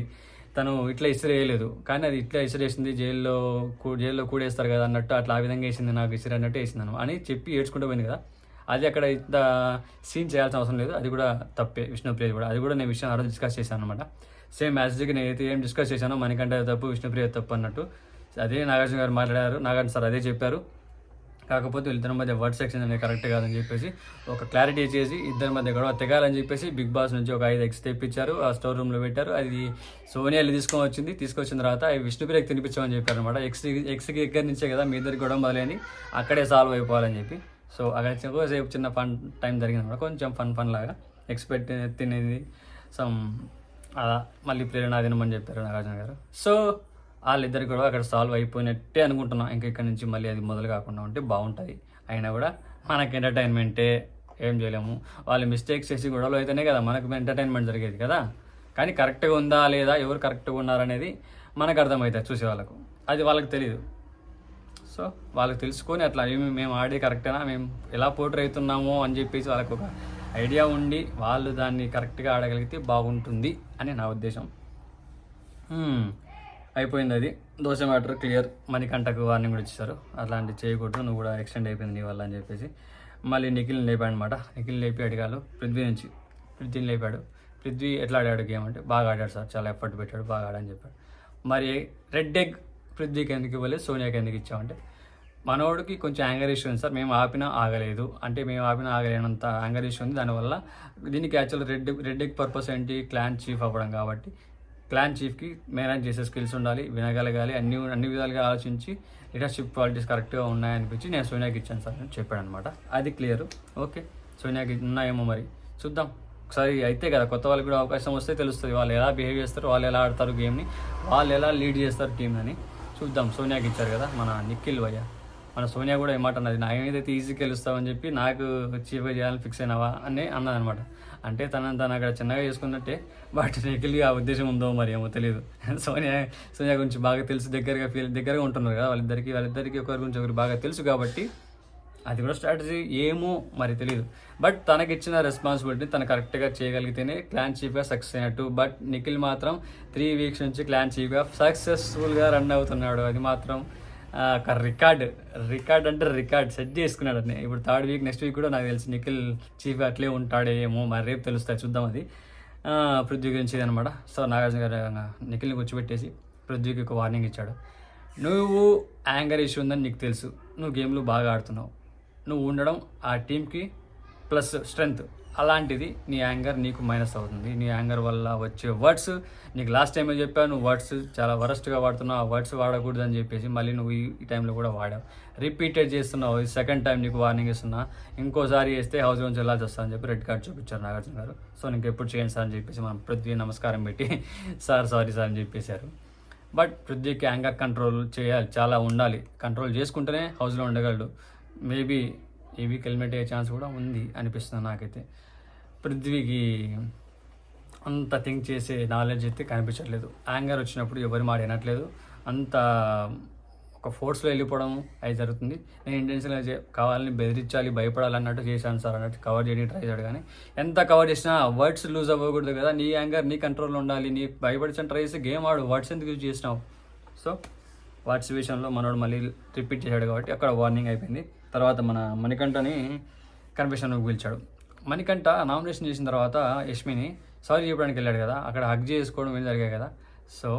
తను ఇట్లా ఇస్త్రీ వేయలేదు, కానీ అది ఇట్లా ఇస్త్రీ వేసింది, జైల్లో కూడేస్తారు కదా అన్నట్టు అట్లా ఆ విధంగా వేసింది, నాకు ఇస్త్రీ అన్నట్టు వేసింది అని చెప్పి ఏడ్చుకుంటూ పోయింది కదా. అది అక్కడ ఇంత సీన్ చేయాల్సిన అవసరం లేదు, అది కూడా తప్పే విష్ణుప్రియ కూడా. అది కూడా నేను విషయం ఆ రోజు డిస్కస్ చేశాను అనమాట. సేమ్ యాజ్గా నేనైతే ఏం డిస్కస్ చేశానో మణికంఠ తప్పు విష్ణుప్రియ తప్పు అన్నట్టు అదే నాగార్జున గారు మాట్లాడారు, నాగార్జున సార్ అదే చెప్పారు. కాకపోతే వీళ్ళిద్దరి మధ్య వర్డ్ సెక్షన్ అనేది కరెక్ట్ కాదని చెప్పేసి ఒక క్లారిటీ చేసి ఇద్దరి మధ్య గొడవ తెగాలని చెప్పేసి బిగ్ బాస్ నుంచి ఒక 5 ఎగ్స్ తెప్పించారు, ఆ స్టోర్ రూమ్లో పెట్టారు. అది సోనియాలు తీసుకొచ్చిన తర్వాత అవి విష్ణుప్రియకి తినిపించామని చెప్పారు అనమాట. ఎక్స్కి దగ్గర నుంచే కదా మీ ఇద్దరికి గొడవ మొదలైంది, అక్కడే సాల్వ్ అయిపోవాలని చెప్పి. సో అక్కడ ఎక్కువసేపు చిన్న ఫన్ టైం జరిగింది అనమాట, కొంచెం ఫన్ లాగా. ఎక్స్పెక్ట్ తినేది సమ్ అలా మళ్ళీ ప్రేరణ తినమని చెప్పారు నాగార్జున గారు. సో వాళ్ళిద్దరికి కూడా అక్కడ సాల్వ్ అయిపోయినట్టే అనుకుంటున్నాం. ఇంకా ఇక్కడ నుంచి మళ్ళీ అది మొదలు కాకుండా ఉంటే బాగుంటుంది. అయినా కూడా మనకి ఎంటర్టైన్మెంటే, ఏం చేయలేము. వాళ్ళు మిస్టేక్స్ చేసి గొడవలు అయితేనే కదా మనకు ఎంటర్టైన్మెంట్ జరిగేది కదా. కానీ కరెక్ట్గా ఉందా లేదా, ఎవరు కరెక్ట్గా ఉన్నారనేది మనకు అర్థమవుతుంది చూసే వాళ్ళకు, అది వాళ్ళకి తెలియదు. సో వాళ్ళకి తెలుసుకొని అట్లా మేము ఆడే కరెక్టేనా, మేము ఎలా పోటీ అవుతున్నామో అని చెప్పేసి వాళ్ళకు ఒక ఐడియా ఉండి వాళ్ళు దాన్ని కరెక్ట్గా ఆడగలిగితే బాగుంటుంది అని నా ఉద్దేశం. అయిపోయింది అది. Dosa matter clear. మణికంఠకు వార్నింగ్ కూడా ఇచ్చారు, అట్లాంటివి చేయకూడదు, నువ్వు కూడా ఎక్స్టెండ్ అయిపోయింది నీ వల్ల అని చెప్పేసి. మళ్ళీ నిఖిల్ని లేపాడు అనమాట. నిఖిల్ని లేపి అడిగాడు పృథ్వీని లేపాడు. పృథ్వీ ఎట్లా ఆడాడు గేమ్ అంటే, బాగా ఆడాడు సార్, చాలా ఎఫర్ట్ పెట్టాడు, బాగా ఆడని చెప్పాడు. మరి రెడ్ ఎగ్ పృథ్వీకి ఎందుకు ఇవ్వలేదు, సోనియాకి ఎందుకు ఇచ్చామంటే, మనోడికి కొంచెం యాంగర్ ఇష్యూ ఉంది సార్, మేము ఆపినా ఆగలేదు అంటే, మేము ఆపినా ఆగలేనంత యాంగర్ ఇష్యూ ఉంది. దానివల్ల దీనికి యాక్చువల్ రెడ్ ఎగ్ పర్పస్ ఏంటి, క్లాన్ చీఫ్ అవ్వడం. కాబట్టి క్లాన్ చీఫ్కి మేనేజ్ చేసే స్కిల్స్ ఉండాలి, వినగలగాలి, అన్ని విధాలుగా ఆలోచించి లీడర్షిప్ క్వాలిటీస్ కరెక్ట్గా ఉన్నాయనిపించి నేను సోనియాకి ఇచ్చాను సార్ అని చెప్పాడు అనమాట. అది క్లియర్. ఓకే, సోనియాకి ఉన్నాయేమో మరి చూద్దాం ఒకసారి. అయితే కదా కొత్త వాళ్ళకి కూడా అవకాశం వస్తే తెలుస్తుంది, వాళ్ళు ఎలా బిహేవ్ చేస్తారు, వాళ్ళు ఎలా ఆడతారు గేమ్ని, వాళ్ళు ఎలా లీడ్ చేస్తారు టీమ్ అని చూద్దాం. సోనియాకి ఇచ్చారు కదా మన నిఖిల్ భయ్య, మన సోనియా కూడా ఏమాట అన్నది, నా ఏదైతే ఈజీగా గెలుస్తావని చెప్పి నాకు చీఫ్గా చేయాలని ఫిక్స్ అయినావా అని అన్నదనమాట. అంటే తను అక్కడ చిన్నగా చేసుకున్నట్టే, బట్ నిఖిల్గా ఆ ఉద్దేశం ఉందో మరి ఏమో తెలియదు. సోనియా గురించి బాగా తెలుసు, దగ్గరగా ఉంటున్నారు కదా వాళ్ళిద్దరికి ఒకరి గురించి ఒకరు బాగా తెలుసు కాబట్టి అది కూడా స్ట్రాటజీ ఏమో మరి తెలియదు. బట్ తనకిచ్చిన రెస్పాన్సిబిలిటీ తను కరెక్ట్గా చేయగలిగితేనే క్లాన్ చీఫ్గా సక్సెస్ అయినట్టు. బట్ నిఖిల్ మాత్రం 3 వీక్స్ నుంచి క్లాన్ చీఫ్గా సక్సెస్ఫుల్గా రన్ అవుతున్నాడు. అది మాత్రం ఒక రికార్డ్ అంటే రికార్డ్ సెట్ చేసుకున్నాడు అని. ఇప్పుడు 3rd వీక్ నెక్స్ట్ వీక్ కూడా నాకు తెలిసి నిఖిల్ చీఫ్ అట్లే ఉంటాడేమో, మరి రేపు తెలుస్తాయి చూద్దాం. అది పృథ్వీ గురించి అనమాట. సో నాగార్జున గారు నిఖిల్ని కూర్చోబెట్టేసి పృథ్వీకి ఒక వార్నింగ్ ఇచ్చాడు. నువ్వు యాంగర్ ఇష్యూ ఉందని నీకు తెలుసు, నువ్వు గేమ్లు బాగా ఆడుతున్నావు, నువ్వు ఉండడం ఆ టీంకి ప్లస్ స్ట్రెంగ్త్. అలాంటిది నీ యాంగర్ నీకు మైనస్ అవుతుంది. నీ యాంగర్ వల్ల వచ్చే వర్డ్స్, నీకు లాస్ట్ టైమే చెప్పావు నువ్వు వర్డ్స్ చాలా వరస్ట్గా వాడుతున్నావు, ఆ వర్డ్స్ వాడకూడదు అని చెప్పేసి మళ్ళీ నువ్వు ఈ టైంలో కూడా వాడావు, రిపీటెడ్ చేస్తున్నావు. ఈ 2nd టైం నీకు వార్నింగ్ ఇస్తున్నా, ఇంకోసారి వేస్తే హౌస్ నుంచి వెళ్ళాల్సి వస్తా అని చెప్పి రెడ్ కార్డ్ చూపించారు నాగార్జున గారు. సో నీకు ఎప్పుడు చేయండి సార్ అని చెప్పేసి మనం పృథ్వీ నమస్కారం పెట్టి సారీ సార్ అని చెప్పేశారు. బట్ పృథ్వీకి యాంగర్ కంట్రోల్ చేయాలి, చాలా ఉండాలి. కంట్రోల్ చేసుకుంటేనే హౌస్లో ఉండగలడు. మేబీ ఈ వీక్ హెల్మెట్ అయ్యే ఛాన్స్ కూడా ఉంది అనిపిస్తుంది నాకైతే. పృథ్వీకి అంత థింక్ చేసే నాలెడ్జ్ అయితే కనిపించట్లేదు. యాంగర్ వచ్చినప్పుడు ఎవరి మాట వినట్లేదు, అంత ఒక ఫోర్స్లో వెళ్ళిపోవడం అది జరుగుతుంది. నేను ఇంటెన్షన్గా కావాలని బెదిరించాలి, భయపడాలన్నట్టు చేశాను సార్ అన్నట్టు కవర్ చేయడానికి ట్రై చేశాడు. కానీ ఎంత కవర్ చేసినా వర్డ్స్ లూజ్ అవ్వకూడదు కదా, నీ యాంగర్ నీ కంట్రోల్లో ఉండాలి. నీ భయపడించని ట్రై చేసి గేమ్ ఆడు, వర్డ్స్ ఎందుకు యూజ్ చేసినావు. సో వర్డ్స్ విషయంలో మనోడు మళ్ళీ రిపీట్ చేశాడు కాబట్టి అక్కడ వార్నింగ్ అయిపోయింది. తర్వాత మన మణికంఠని కన్ఫెషన్కి పిలిచాడు. మణికంఠ నామినేషన్ చేసిన తర్వాత యష్మిని సారీ చెప్పడానికి వెళ్ళాడు కదా, అక్కడ హగ్ చేసుకోవడం ఏం జరిగాయి కదా. సో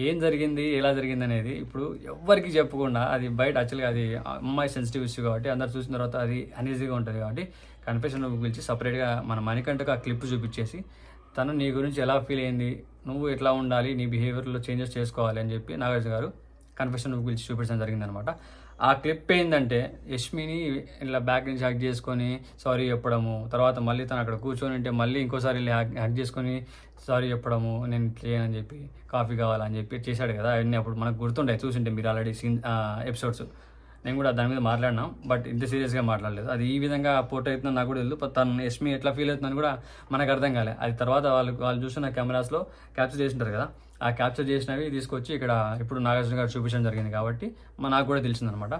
ఏం జరిగింది, ఎలా జరిగింది అనేది ఇప్పుడు ఎవ్వరికి చెప్పకుండా, అది బయట యాక్చువల్గా అది అమ్మాయి సెన్సిటివ్ ఇష్యూ కాబట్టి అందరు చూసిన తర్వాత అది అన్ఈజీగా ఉంటుంది. కాబట్టి కన్ఫెషన్కి పిలిచి సపరేట్గా మన మణికంఠకు ఆ క్లిప్ చూపించేసి తను నీ గురించి ఎలా ఫీల్ అయింది, నువ్వు ఎట్లా ఉండాలి, నీ బిహేవియర్లో చేంజెస్ చేసుకోవాలి అని చెప్పి నాగార్జున గారు కన్ఫెషన్కి పిలిచి చూపించడం జరిగిందనమాట. ఆ క్లిప్ ఏంటంటే యష్మిని ఇలా బ్యాక్ నుంచి హక్ చేసుకొని సారీ చెప్పడము, తర్వాత మళ్ళీ తను అక్కడ కూర్చొని ఉంటే మళ్ళీ ఇంకోసారి హక్ చేసుకొని సారీ చెప్పడము, నేను చేయనని చెప్పి కాఫీ కావాలని చెప్పి చేశాడు కదా. అవన్నీ అప్పుడు మనకు గుర్తుండే, చూసింటే మీరు ఆల్రెడీ ఎపిసోడ్స్. నేను కూడా దాని మీద మాట్లాడినాం, బట్ ఇంత సీరియస్గా మాట్లాడలేదు. అది ఈ విధంగా పోర్ట్ అవుతుందని నాకు కూడా తెలియదు. తను యష్మి ఎట్లా ఫీల్ అవుతుందని కూడా మనకు అర్థం కాలే. అది తర్వాత వాళ్ళు చూసిన కెమెరాస్లో క్యాప్చర్ చేసింటారు కదా, ఆ క్యాప్చర్ చేసినవి తీసుకొచ్చి ఇక్కడ ఇప్పుడు నాగార్జున గారు చూపించడం జరిగింది కాబట్టి నాకు కూడా తెలిసిందనమాట.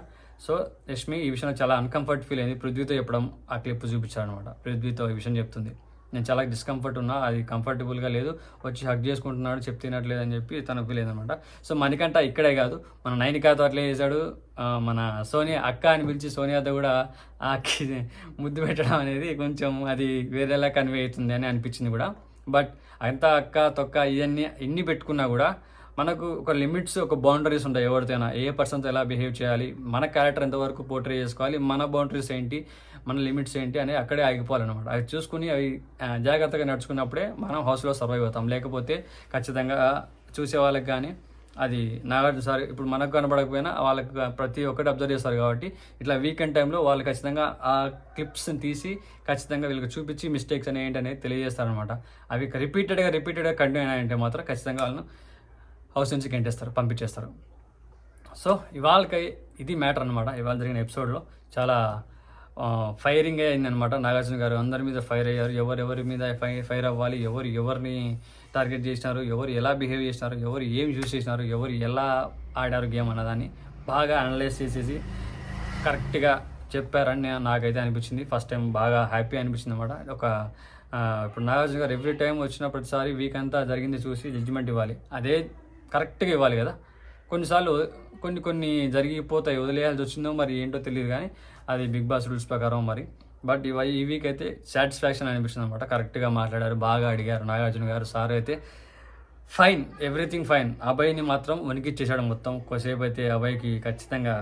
సో యష్మి ఈ విషయంలో చాలా అన్కంఫర్ట్ ఫీల్ అయింది. పృథ్వీతో చెప్పడం ఆ క్లిప్ చూపించారనమాట. పృథ్వీతో ఈ విషయం చెప్తుంది, నేను చాలా డిస్కంఫర్ట్ ఉన్నా, అది కంఫర్టబుల్గా లేదు, వచ్చి హగ్ చేసుకుంటున్నాడు, చెప్తున్నట్లేదు అని చెప్పి తను ఫీల్ అయిందనమాట. సో మనకంట ఇక్కడే కాదు, మన నైనికాతో అట్లే చేశాడు. మన సోనియా అక్క అని పిలిచి సోనియాతో కూడా ఆ అక్కకి ముద్దు పెట్టడం అనేది కొంచెం అది వేరేలా కన్వే అవుతుంది అని అనిపించింది కూడా. బట్ అంత అక్క తొక్క ఇన్ని పెట్టుకున్నా కూడా మనకు ఒక లిమిట్స్, ఒక బౌండరీస్ ఉంటాయి ఎవరితోనైనా. ఏ పర్సన్తో ఎలా బిహేవ్ చేయాలి, మన క్యారెక్టర్ ఎంతవరకు పోర్ట్రే చేసుకోవాలి, మన బౌండరీస్ ఏంటి, మన లిమిట్స్ ఏంటి అని అక్కడే ఆగిపోవాలన్నమాట. అవి చూసుకుని అవి జాగ్రత్తగా నడుచుకున్నప్పుడే మనం హౌస్లో సర్వైవ్ అవుతాం. లేకపోతే ఖచ్చితంగా చూసే వాళ్ళకి కానీ అది నాగార్జున సార్ ఇప్పుడు మనకు కనబడకపోయినా వాళ్ళకి ప్రతి ఒక్కటి అబ్జర్వ్ చేస్తారు కాబట్టి ఇట్లా వీకెండ్ టైంలో వాళ్ళు ఖచ్చితంగా ఆ క్లిప్స్ని తీసి ఖచ్చితంగా వీళ్ళకి చూపించి మిస్టేక్స్ అనేవి ఏంటి అనేది తెలియజేస్తారనమాట. అవి రిపీటెడ్గా కంటిన్యూ అయినాయంటే మాత్రం ఖచ్చితంగా వాళ్ళను హౌస్ నుంచి పంపించేస్తారు. సో ఇవాళకి ఇది మ్యాటర్ అనమాట. ఇవాళ జరిగిన ఎపిసోడ్లో చాలా ఫైరింగ్ అయిందనమాట. నాగార్జున గారు అందరి మీద ఫైర్ అయ్యారు. ఎవరి మీద ఫైర్ అవ్వాలి, ఎవరిని టార్గెట్ చేసినారు, ఎవరు ఎలా బిహేవ్ చేసినారు, ఎవరు ఏం యూజ్ చేసినారు, ఎవరు ఎలా ఆడారు గేమ్ అన్నదాన్ని బాగా అనలైజ్ చేసేసి కరెక్ట్గా చెప్పారని నాకైతే అనిపించింది. ఫస్ట్ టైం బాగా హ్యాపీ అనిపించింది అనమాట. ఇప్పుడు నాగార్జున గారు ఎవ్రీ టైం వచ్చిన ప్రతిసారి వీక్ అంతా జరిగింది చూసి జడ్జిమెంట్ ఇవ్వాలి, అదే కరెక్ట్గా ఇవ్వాలి కదా. కొన్నిసార్లు కొన్ని జరిగిపోతాయి, వదిలేయాల్సి వచ్చిందో మరి ఏంటో తెలియదు, కానీ అది బిగ్ బాస్ రూల్స్ ప్రకారం మరి. బట్ ఈ వీక్ అయితే సాటిస్ఫాక్షన్ అనిపిస్తుంది అనమాట. కరెక్ట్గా మాట్లాడారు, బాగా అడిగారు నాగార్జున గారు. సార్ అయితే ఫైన్, ఎవ్రీథింగ్ ఫైన్. అభయ్ని మాత్రం వణికిచ్చేసాడు మొత్తం. కొద్దిసేపు అయితే అభయ్కి ఖచ్చితంగా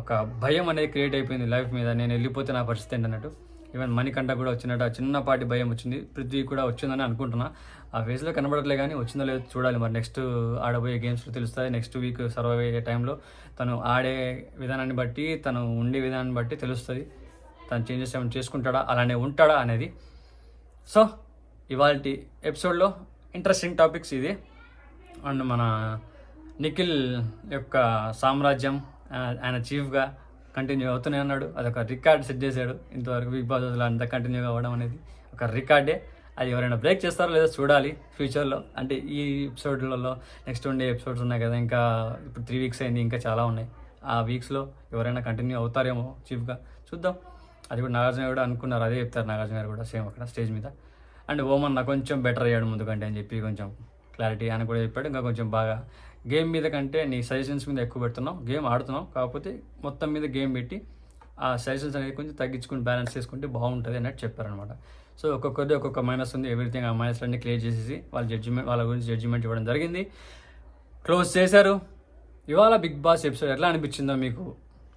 ఒక భయం అనేది క్రియేట్ అయిపోయింది లైఫ్ మీద. నేను వెళ్ళిపోతే నా పరిస్థితి ఏంటన్నట్టు. ఈవెన్ మణికంఠ కూడా వచ్చినట్టు చిన్నపాటి భయం వచ్చింది. పృథ్వీ కూడా వచ్చిందని అనుకుంటున్నా. ఆ ఫేస్లో కనబడట్లే, కానీ వచ్చిందో లేదో చూడాలి మరి. నెక్స్ట్ ఆడబోయే గేమ్స్లో తెలుస్తుంది. నెక్స్ట్ వీక్ సర్వైవ్ అయ్యే టైంలో తను ఆడే విధానాన్ని బట్టి, తను ఉండే విధానాన్ని బట్టి తెలుస్తుంది. తను చేంజెస్ ఏమైనా చేసుకుంటాడా, అలానే ఉంటాడా అనేది. సో ఇవాళ ఎపిసోడ్లో ఇంట్రెస్టింగ్ టాపిక్స్ ఇది. అండ్ మన నిఖిల్ యొక్క సామ్రాజ్యం ఆయన చీఫ్గా కంటిన్యూ అవుతూనే ఉన్నాడు. అదొక రికార్డ్ సెట్ చేశాడు. ఇంతవరకు బిగ్ బాస్ అంతా కంటిన్యూగా అవ్వడం అనేది ఒక రికార్డే. అది ఎవరైనా బ్రేక్ చేస్తారో లేదో చూడాలి ఫ్యూచర్లో. అంటే ఈ ఎపిసోడ్లలో నెక్స్ట్ ఉండే ఎపిసోడ్స్ ఉన్నాయి కదా, ఇంకా ఇప్పుడు 3 వీక్స్ అయింది, ఇంకా చాలా ఉన్నాయి. ఆ వీక్స్లో ఎవరైనా కంటిన్యూ అవుతారేమో చీఫ్గా, చూద్దాం. అది కూడా నాగార్జున కూడా అనుకున్నారు, అదే చెప్తారు నాగార్జున గారు కూడా సేమ్ అక్కడ స్టేజ్ మీద. అండ్ ఓమన్న కొంచెం బెటర్ అయ్యాడు ముందుకంటే అని చెప్పి కొంచెం క్లారిటీ అని కూడా చెప్పాడు. ఇంకా కొంచెం బాగా గేమ్ మీద కంటే నీ సజెషన్స్ మీద ఎక్కువ పెడుతున్నావు, గేమ్ ఆడుతున్నావు, కాకపోతే మొత్తం మీద గేమ్ పెట్టి ఆ సజెషన్స్ అనేది కొంచెం తగ్గించుకుని బ్యాలెన్స్ చేసుకుంటే బాగుంటుంది అన్నట్టు చెప్పారనమాట. సో ఒక్కొక్కరిది ఒక్కొక్క మైనస్ ఉంది. ఎవ్రీథింగ్ ఆ మైనస్లన్నీ క్లియర్ చేసేసి వాళ్ళ గురించి జడ్జిమెంట్ ఇవ్వడం జరిగింది. క్లోజ్ చేశారు. ఇవాళ బిగ్ బాస్ ఎపిసోడ్ ఎట్లా అనిపించిందో మీకు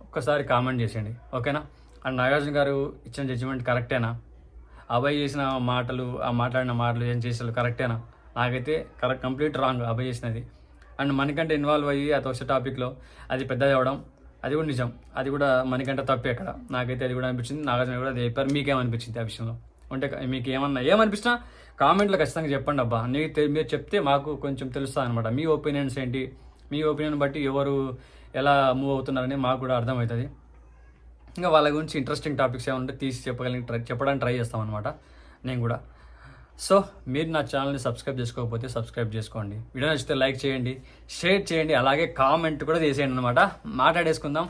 ఒక్కసారి కామెంట్ చేసేయండి, ఓకేనా. అండ్ నాగార్జున గారు ఇచ్చిన జడ్జిమెంట్ కరెక్టేనా? అభయ్ చేసిన మాటలు, ఆ మాట్లాడిన మాటలు ఏం చేసారు కరెక్టేనా? నాకైతే కంప్లీట్ రాంగ్ అభయ్ చేసినది. అండ్ మనకంటే ఇన్వాల్వ్ అయ్యి అది వచ్చే టాపిక్లో అది పెద్దది అవ్వడం, అది కూడా నిజం. అది కూడా మనకంటే తప్పే అక్కడ. నాకైతే అది కూడా అనిపించింది. నాగార్జున కూడా అది చెప్పారు. మీకేమనిపించింది ఆ విషయంలో? అంటే మీకు ఏమనిపించినా కామెంట్లో ఖచ్చితంగా చెప్పండి అబ్బా. మీరు చెప్తే మాకు కొంచెం తెలుస్తుంది అనమాట. మీ ఒపీనియన్స్ ఏంటి, మీ ఒపీనియన్ బట్టి ఎవరు ఎలా మూవ్ అవుతున్నారని మాకు కూడా అర్థమవుతుంది. ఇంకా వాళ్ళ గురించి ఇంట్రెస్టింగ్ టాపిక్స్ ఏమంటే తీసి చెప్పడానికి ట్రై చేస్తాం అనమాట నేను కూడా. సో మీరు నా ఛానల్ని సబ్స్క్రైబ్ చేసుకోకపోతే సబ్స్క్రైబ్ చేసుకోండి. వీడియో నచ్చితే లైక్ చేయండి, షేర్ చేయండి, అలాగే కామెంట్ కూడా చేసేయండి అనమాట. మాట్లాడేసుకుందాం.